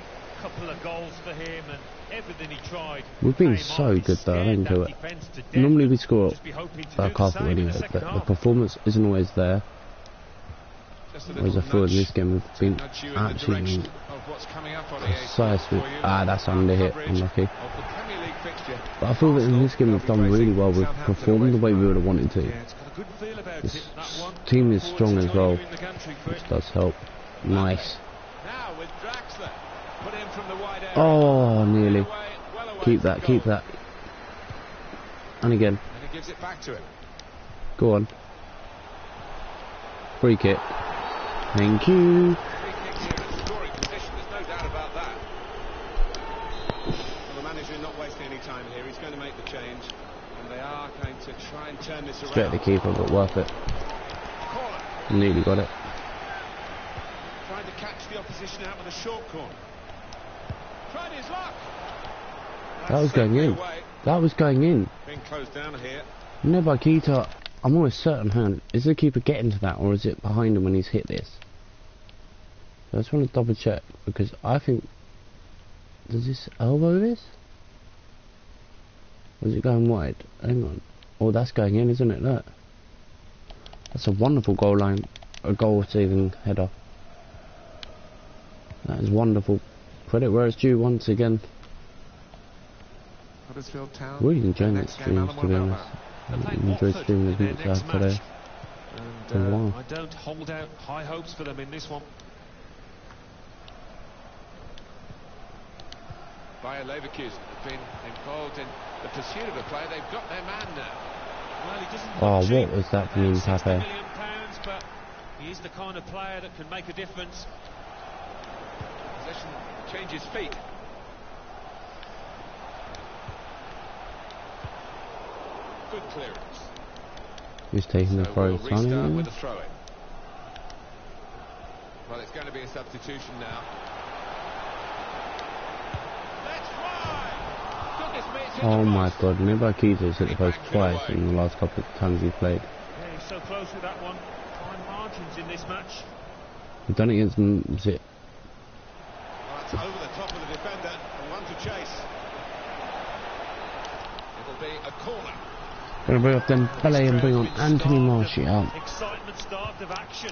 Couple of goals for him and everything he tried. We've been came so off. He good though, I scared don't that do it. defence to death. Normally we score Just be hoping to back do the half same in anyway, the but second the half. performance isn't always there. Just a Whereas I little thought in nudge this game we've been nudge you in the absolutely direction of what's coming up on EA precise Sports with... for you. Ah, that's under hit, Coverage unlucky. of the Premier League fixture. But I feel that in this game we've done really well. We've performed the way we would have wanted to. Yeah, it's got a good feel about This it, that one. team is Look strong forward as to well, joining you in the country for which it. does help. Nice. Now with Draxler, put in from the wide area. Oh, nearly. Away, well away Keep from that, keep goal. that. And again. And he gives it back to him. Go on. Free kick. Thank you. Free kick here in scoring position, there's no doubt about that. Well, the manager not wasting any time here. He's going to make the change, and they are going to try and turn this Straight at around. the keeper, but worth it. Corner. Nearly got it. Trying to catch the opposition out with a short corner. Tried his luck. That was going in. Away. That was going in. Being closed down here. No, by Keita, I'm almost certain, is the keeper getting to that, or is it behind him when he's hit this? So I just want to double check, because I think... Does this elbow this? Or is it going wide? Hang on. Oh, that's going in, isn't it? Look. That's a wonderful goal line, a goal-saving header. That is wonderful. Credit where it's due once again. Huddersfield Town. Really enjoying the Next game, streams, Alan, to be what about honest. They're I playing enjoyed Watford streaming in the their beats next out today. match. Been a And while. I don't hold out high hopes for them in this one. Bayer Leverkusen have been involved in the pursuit of a player. They've got their man now. Well, he doesn't Oh, look what cheap. was that from About 60 Mbappe? million pounds, but he is the kind of player that can make a difference. Possession changes feet. Good clearance. He's taking the So throw. we'll restart Sonny? with a throw in. Well, it's going to be a substitution now. Let's try! Goodness me, it's hit Oh the my post. god, Keita's hit the post twice in the last couple of times he played. Yeah, he's so close with that one. Fine margins in this match. We've done it against Zit. Well, that's over the top of the defender and one to chase. It'll be a corner. Gonna bring off Dembele and bring on Anthony Martial. Excitement-starved of action.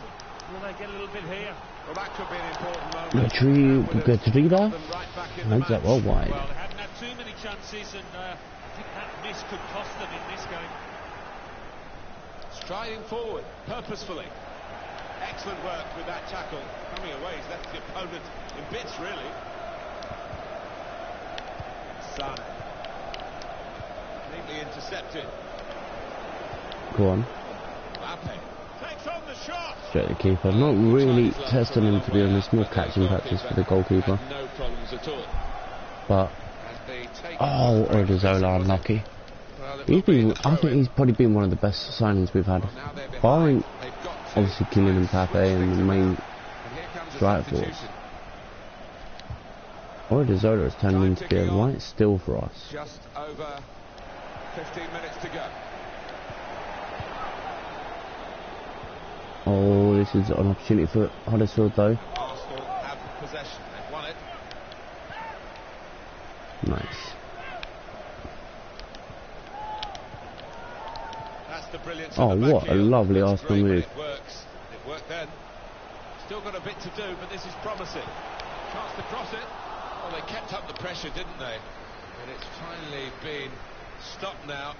Will they get a little bit here? Well, that could be an important moment. Gadrida Them right back in the heads up match. well wide. Well, they hadn't had too many chances, and I think that miss could cost them in this game. Striding forward, purposefully. Excellent work with that tackle. Coming away, he's left the opponent in bits, really. Sane. Neatly intercepted. Go on. Mbappe takes on the shot. Straight at the keeper. Not really testing him, to be honest. More catching practice for the goalkeeper. No problems at all. But As they take oh, Odrzola unlucky. Well, it He's will be been. the I throw think in. he's probably been one of the best signings we've had, Now they're behind. barring They've got to obviously Kylian try Mbappe and the main and here comes a strike force. substitution. Odrzola has turned into be right still for us. Just over 15 minutes to go. Oh, this is an opportunity for Huddersfield though. Arsenal have possession. They've won it. Nice. That's the brilliance Oh, of the what a backfield. lovely That's Arsenal great when move. It works. It worked then. Still got a bit to do, but this is promising. Chance to cross it. Well, they kept up the pressure, didn't they? And it's finally been stopped now.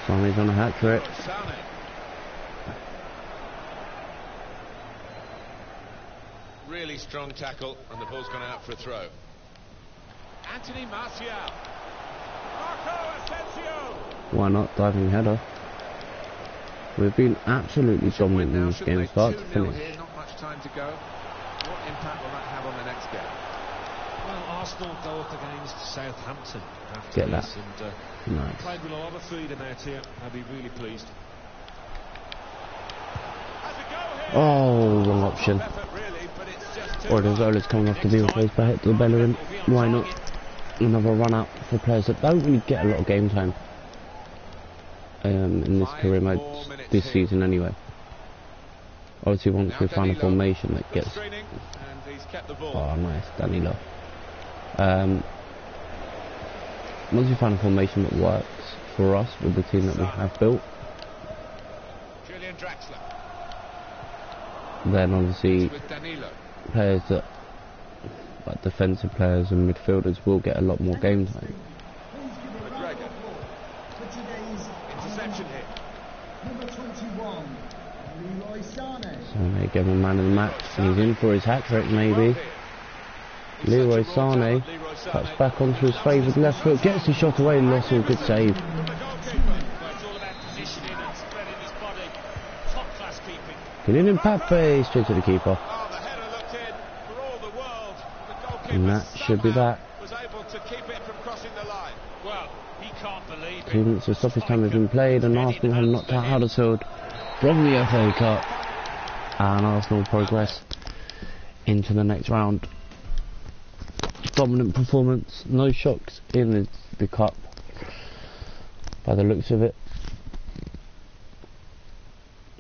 Sane's on a hat trick. Sane. Really strong tackle, and the ball's gone out for a throw. Anthony Martial. Marco Asensio. Why not? Diving header. We've been absolutely dominant in this game, start to finish. Here, not much time to go. What impact will that have on the next game? Well, Arsenal go up against Southampton after Get that. this, and Nice. played with a lot of freedom out here. I'll be really pleased. Has a go here. Oh, wrong option. Effort, really, but it's just too Ordozola's coming off to be replaced by Hector Bellerin. Why not? Another run out for players that don't really get a lot of game time in this career mode this season anyway. Obviously once we find a formation that gets... Oh nice, Danilo. Once we find a formation that works for us with the team that we have built, then obviously players that, like defensive players and midfielders, will get a lot more game time. Interception here. So they give him man of the match, and he's in for his hat-trick maybe. Leroy Sané cuts back onto his favoured left foot, gets the shot away, and Lossell, good save. Kylian Mbappe straight to the keeper. And that should be that. 2 minutes of stoppage time has been played, and Arsenal have knocked out Huddersfield from the FA Cup, and Arsenal progress into the next round. Dominant performance, no shocks in the cup by the looks of it.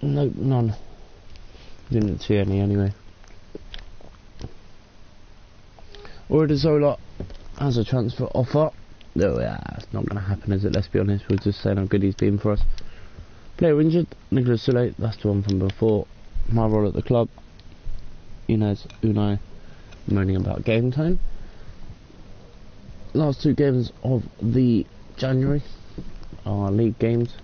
Nope, none. Didn't see any anyway. Ordozola's has a transfer offer. No, yeah, it's not going to happen, is it? Let's be honest, we're just saying how good he's been for us. Player injured, Nicolas Soule, that's the one from before. My role at the club, Inez Unai moaning about game time. Last 2 games of the January are league games,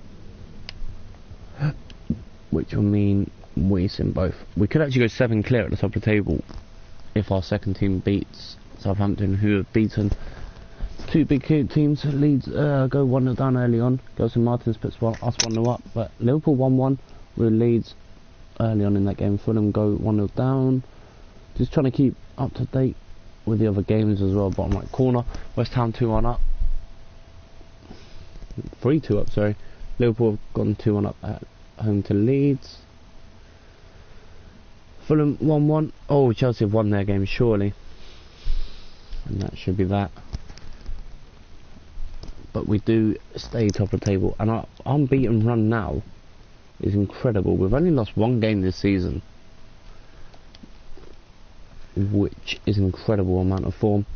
which will mean we sin both. We could actually go 7 clear at the top of the table if our second team beats Southampton, who have beaten 2 big teams. Leeds go 1-0 down early on. Gelson Martins puts us 1-0 up, but Liverpool 1-1 with Leeds early on in that game. Fulham go 1-0 down. Just trying to keep up to date with the other games as well. Bottom right corner, West Ham 2-1 up. 3-2 up, sorry. Liverpool have gone 2-1 up at home to Leeds. Fulham 1-1. Oh, Chelsea have won their game surely, and that should be that. But we do stay top of the table, and our unbeaten run now is incredible. We've only lost 1 game this season, which is an incredible amount of form.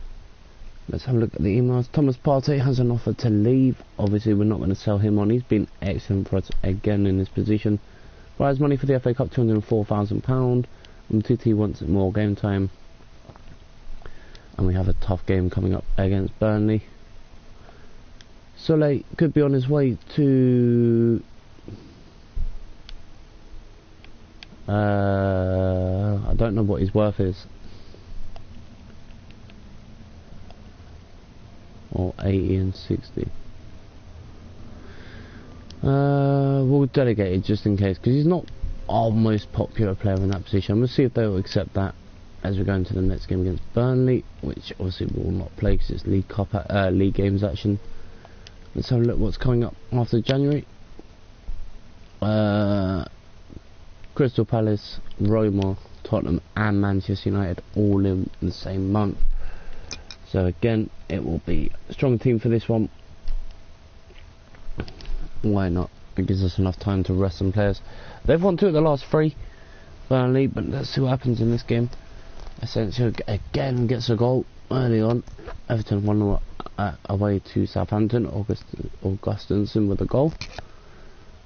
Let's have a look at the emails. Thomas Partey has an offer to leave. Obviously we're not going to sell him on. He's been excellent for us again in this position. Prize money for the FA Cup, £204,000. Umtiti wants more game time, and we have a tough game coming up against Burnley. Soule could be on his way to I don't know what his worth is, or 80 and 60. We'll delegate it just in case, because he's not our most popular player in that position. We'll see if they will accept that as we go into the next game against Burnley, which obviously we will not play because it's league games action. Let's have a look what's coming up after January. Crystal Palace, Roma, Tottenham and Manchester United all in the same month. So again, it will be a strong team for this one. Why not? It gives us enough time to rest some players. They've won 2 of the last 3, Burnley, but let's see what happens in this game. Asensio again gets a goal early on. Everton 1-0 away to Southampton. Augustinson with a goal.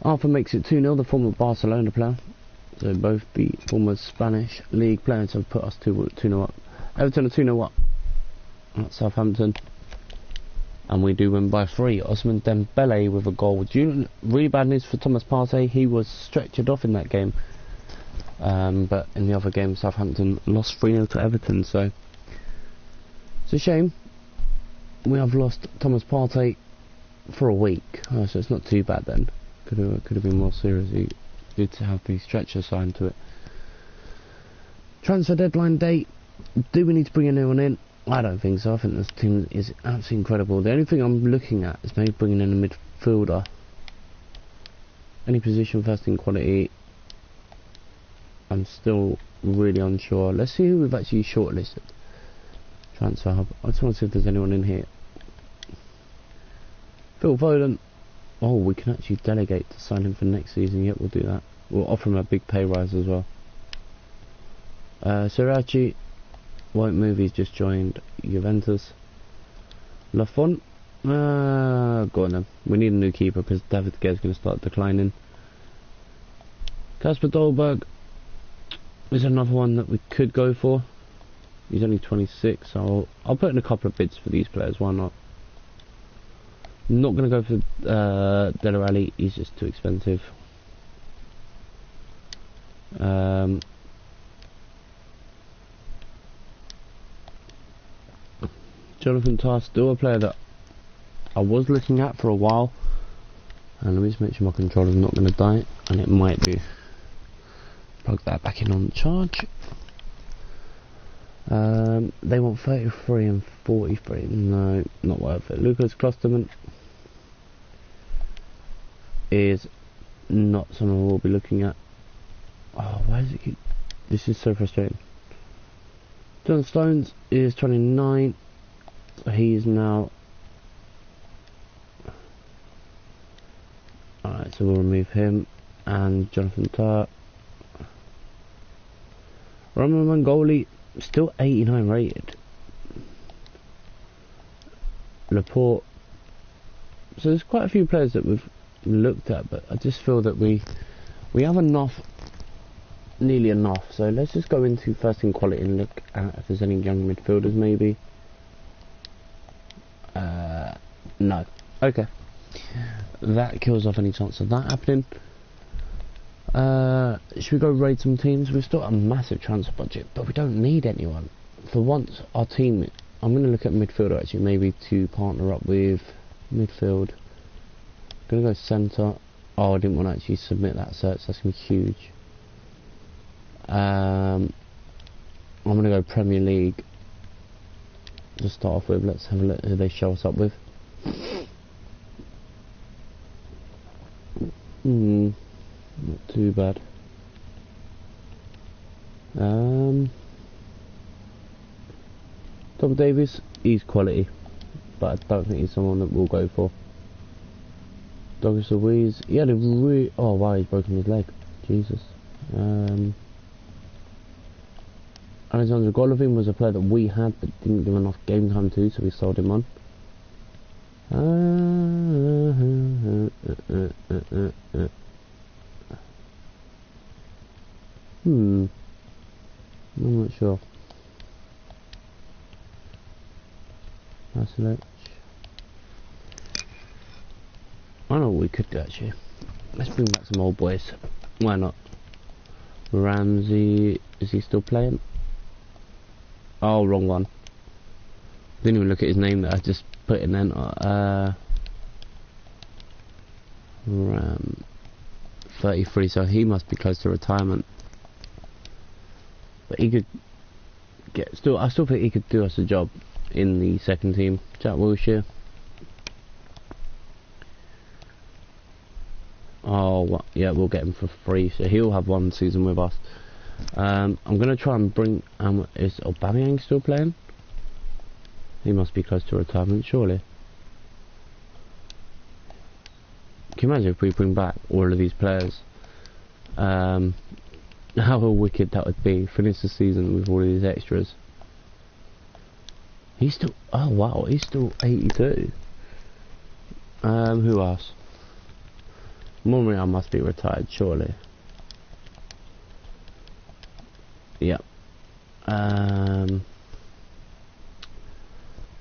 Arthur makes it 2-0, the former Barcelona player. So both the former Spanish league players have put us 2-0 up. Everton are 2-0 up at Southampton, and we do win by 3. Ousmane Dembele with a goal. Really bad news for Thomas Partey. He was stretchered off in that game But in the other game, Southampton lost 3-0 to Everton, so it's a shame. We have lost Thomas Partey for a week, so it's not too bad then. Could have been more seriously good to have the stretcher signed to it. Transfer deadline date. Do we need to bring anyone in? I don't think so. I think this team is absolutely incredible. The only thing I'm looking at is maybe bringing in a midfielder. Any position first in quality. I'm still really unsure. Let's see who we've actually shortlisted. Transfer hub. I just want to see if there's anyone in here. Phil Foden. Oh, we can actually delegate to sign him for next season. Yep, we'll do that. We'll offer him a big pay rise as well. Sirachi won't move. He's just joined Juventus. Lafont. Go on then. We need a new keeper because David De Gea is going to start declining. Kasper Dolberg is another one that we could go for. He's only 26, so I'll put in a couple of bids for these players. Why not? I'm not going to go for Dele Alli. He's just too expensive. Jonathan Tah, still a player that I was looking at for a while. And let me just make sure my controller's not going to die, and it might be. Plug that back in on charge. They want 33 and 43. No, not worth it. Lucas Klosterman is not someone we'll be looking at. Oh, why is it keep... This is so frustrating. John Stones is 29. He is now... Alright, so we'll remove him. And Jonathan Tah. Roman Mangoli, still 89 rated. Laporte. So there's quite a few players that we've looked at, but I just feel that we have enough, nearly enough. So let's just go into first in quality and look at if there's any young midfielders maybe. No. Okay. That kills off any chance of that happening. Should we go raid some teams? We've still got a massive transfer budget, but we don't need anyone. For once, our team... I'm going to look at midfielder actually, maybe to partner up with midfield. I'm going to go centre. Oh, I didn't want to actually submit that search, that's going to be huge. I'm going to go Premier League. To start off with, let's have a look who they show us up with. Not too bad. Tom Davies, he's quality, but I don't think he's someone that we'll go for. Douglas Luiz, he had a really... Oh wow, he's broken his leg. Jesus. Alexander Golovin was a player that we had but didn't give enough game time to, so we sold him on. I'm not sure. Vasilech. I know what we could do actually. Let's bring back some old boys. Why not? Ramsey, is he still playing? Oh, wrong one. Didn't even look at his name that I just put in then. Ram 33, so he must be close to retirement. But he could get I still think he could do us a job in the second team. Jack Wilshere. Oh, yeah, we'll get him for free, so he'll have one season with us. I'm gonna try and bring. Is Aubameyang still playing? He must be close to retirement, surely. Can you imagine if we bring back all of these players? How wicked that would be. Finish the season with all of these extras. He's still... Oh wow, he's still 82. Who else? Monreal must be retired, surely. Yep. Trying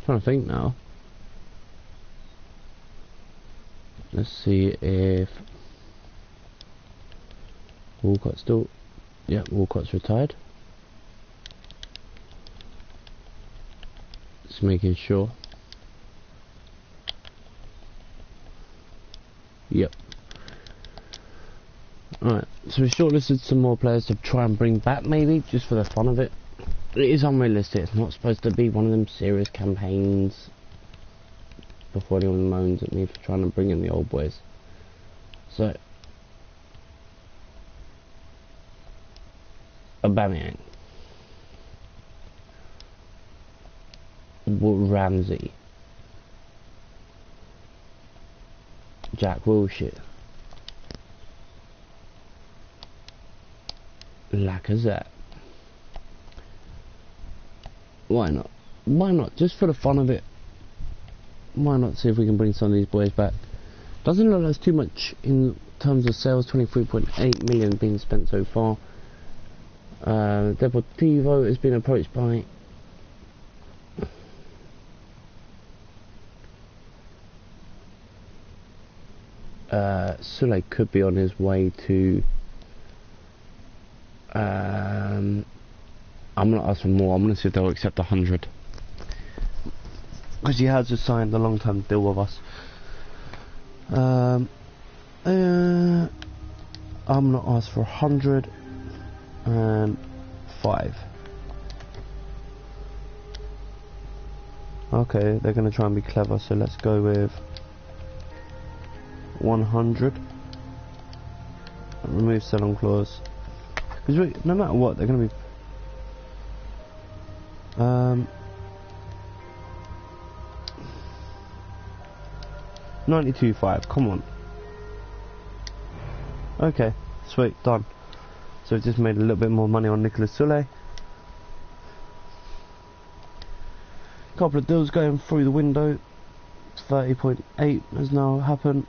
to think now. Let's see if Walcott still... Yeah, Walcott's retired. Just making sure. Yep. Alright, so we shortlisted some more players to try and bring back, maybe, just for the fun of it. It is unrealistic, it's not supposed to be one of them serious campaigns. Before anyone moans at me for trying to bring in the old boys. So, Aubameyang, Ramsey, Jack Wilshere, Lacazette. Why not? Why not? Just for the fun of it. Why not see if we can bring some of these boys back? Doesn't look like there's too much in terms of sales. 23.8 million being spent so far. Deportivo has been approached by Sule could be on his way to I'm gonna ask for more. I'm gonna see if they'll accept 100, because he has just signed a long-term deal with us. I'm gonna ask for 105. Okay, they're gonna try and be clever, so let's go with 100. Remove sell-on clause, because no matter what, they're gonna be 92.5, come on. Okay, sweet, done. So we've just made a little bit more money on Nicolas Sule. Couple of deals going through the window. 30.8 has now happened.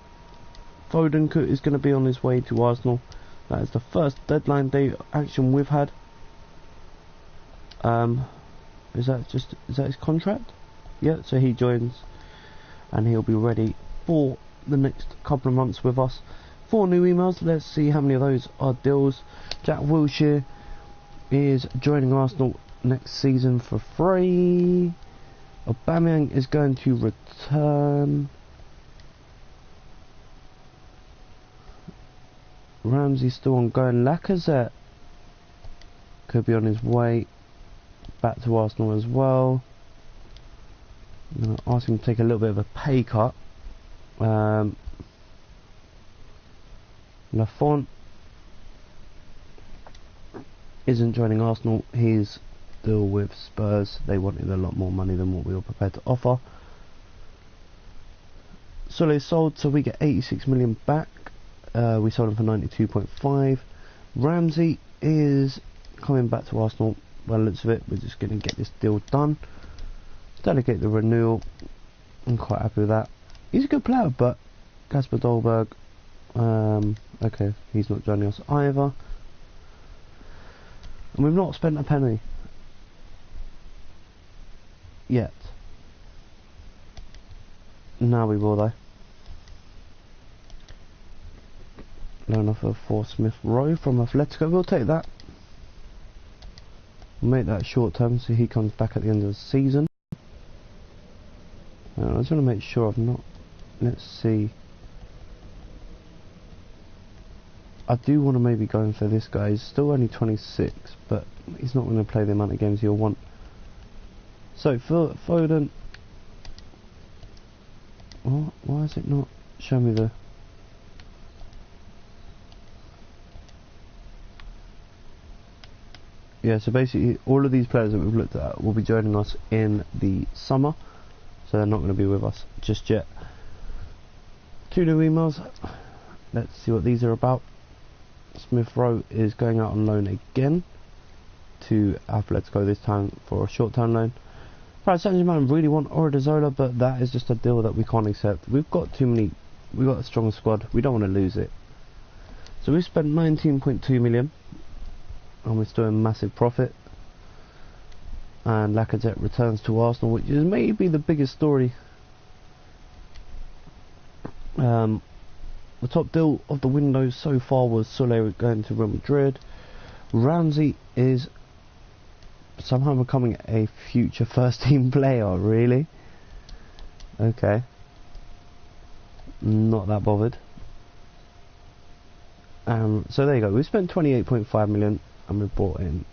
Foden is going to be on his way to Arsenal. That is the first deadline day action we've had. Is that his contract? Yeah, so he joins and he'll be ready for the next couple of months with us. 4 new emails, let's see how many of those are deals. Jack Wilshere is joining Arsenal next season for free. Aubameyang is going to return. Ramsey still ongoing. Lacazette could be on his way back to Arsenal as well. I'm going to ask him to take a little bit of a pay cut. Lafont isn't joining Arsenal. He's still with Spurs. They wanted a lot more money than what we were prepared to offer. Sule sold, so we get 86 million back. We sold him for 92.5. Ramsey is coming back to Arsenal. By the looks of it, we're just going to get this deal done. Delegate the renewal. I'm quite happy with that. He's a good player, but Kasper Dolberg, okay, he's not joining us either. And we've not spent a penny yet. Now we will though. Loan offer for Smith Rowe from Atletico. We'll take that. We'll make that short term so he comes back at the end of the season. I just want to make sure I've not. Let's see. I do want to maybe go in for this guy. He's still only 26, but he's not going to play the amount of games he'll want. So for Foden, why is it not showing me the? Yeah, so basically all of these players that we've looked at will be joining us in the summer, so they're not going to be with us just yet. 2 new emails. Let's see what these are about. Smith Rowe is going out on loan again to Atletico, this time for a short-term loan. Paris Saint-Germain really want Odriozola, but that is just a deal that we can't accept. We've got a strong squad. We don't want to lose it. So we spent 19.2 million, and we're still in massive profit. And Lacazette returns to Arsenal, which is maybe the biggest story. The top deal of the window so far was Sule going to Real Madrid. Ramsey is somehow becoming a future first team player, really? Okay. Not that bothered. So there you go, we spent 28.5 million and we brought in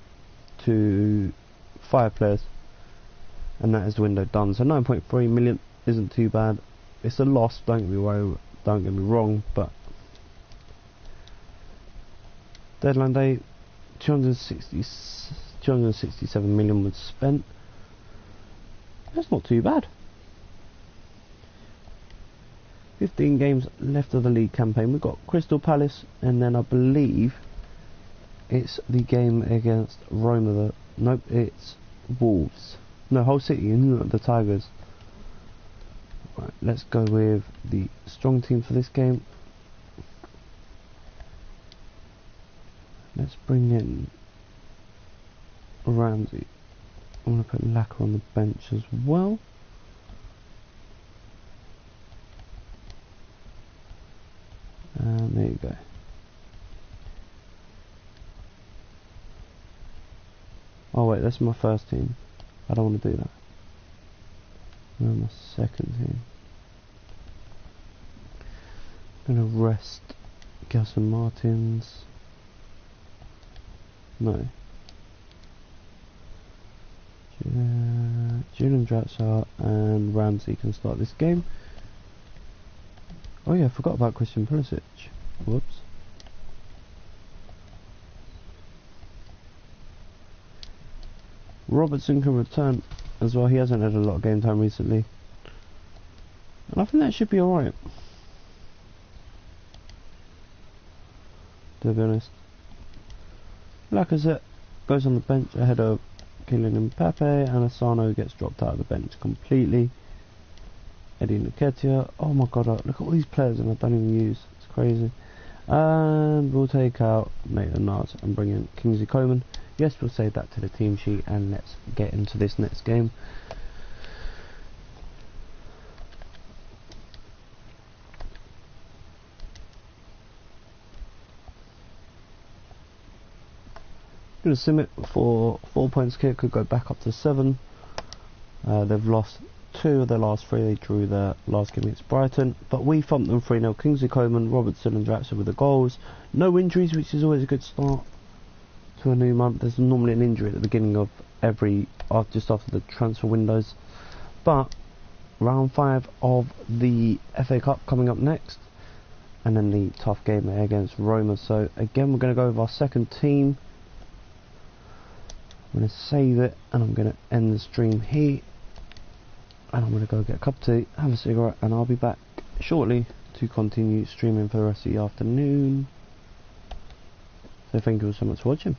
5 players, and that is the window done. So 9.3 million isn't too bad. It's a loss, don't get me wrong, but deadline day 267 million was spent. That's not too bad. 15 games left of the league campaign. We've got Crystal Palace, and then I believe it's the game against Roma. Nope, it's Wolves. No, Hull City, the Tigers. Right, let's go with the strong team for this game. Let's bring in Ramsey. I'm going to put Lacquer on the bench as well. And there you go. Oh wait, that's my first team. I don't want to do that. My second team. I'm going to rest Gelson Martins. No. Julian Draxler and Ramsey can start this game. Oh yeah, I forgot about Christian Pulisic. Whoops. Robertson can return as well. He hasn't had a lot of game time recently, and I think that should be alright, to be honest. Lacazette goes on the bench ahead of Kylian Mbappe, and Asano gets dropped out of the bench completely. Eddie Nketiah, oh my god, look at all these players and I don't even use, it's crazy. And we'll take out Maitland-Niles and bring in Kingsley Coman. Yes, we'll save that to the team sheet, and let's get into this next game. Going to sim it for 4 points kick, could go back up to 7. They've lost 2 of their last 3. They drew their last game against Brighton, but we thumped them 3-0. Kingsley Coman, Robertson and Draxler with the goals. No injuries, which is always a good start to a new month. There's normally an injury at the beginning of just after the transfer windows. But round 5 of the FA Cup coming up next, and then the tough game against Roma. So again, we're going to go with our second team. I'm going to save it, and I'm going to end the stream here. And I'm going to go get a cup of tea, have a cigarette, and I'll be back shortly to continue streaming for the rest of the afternoon. So thank you all so much for watching.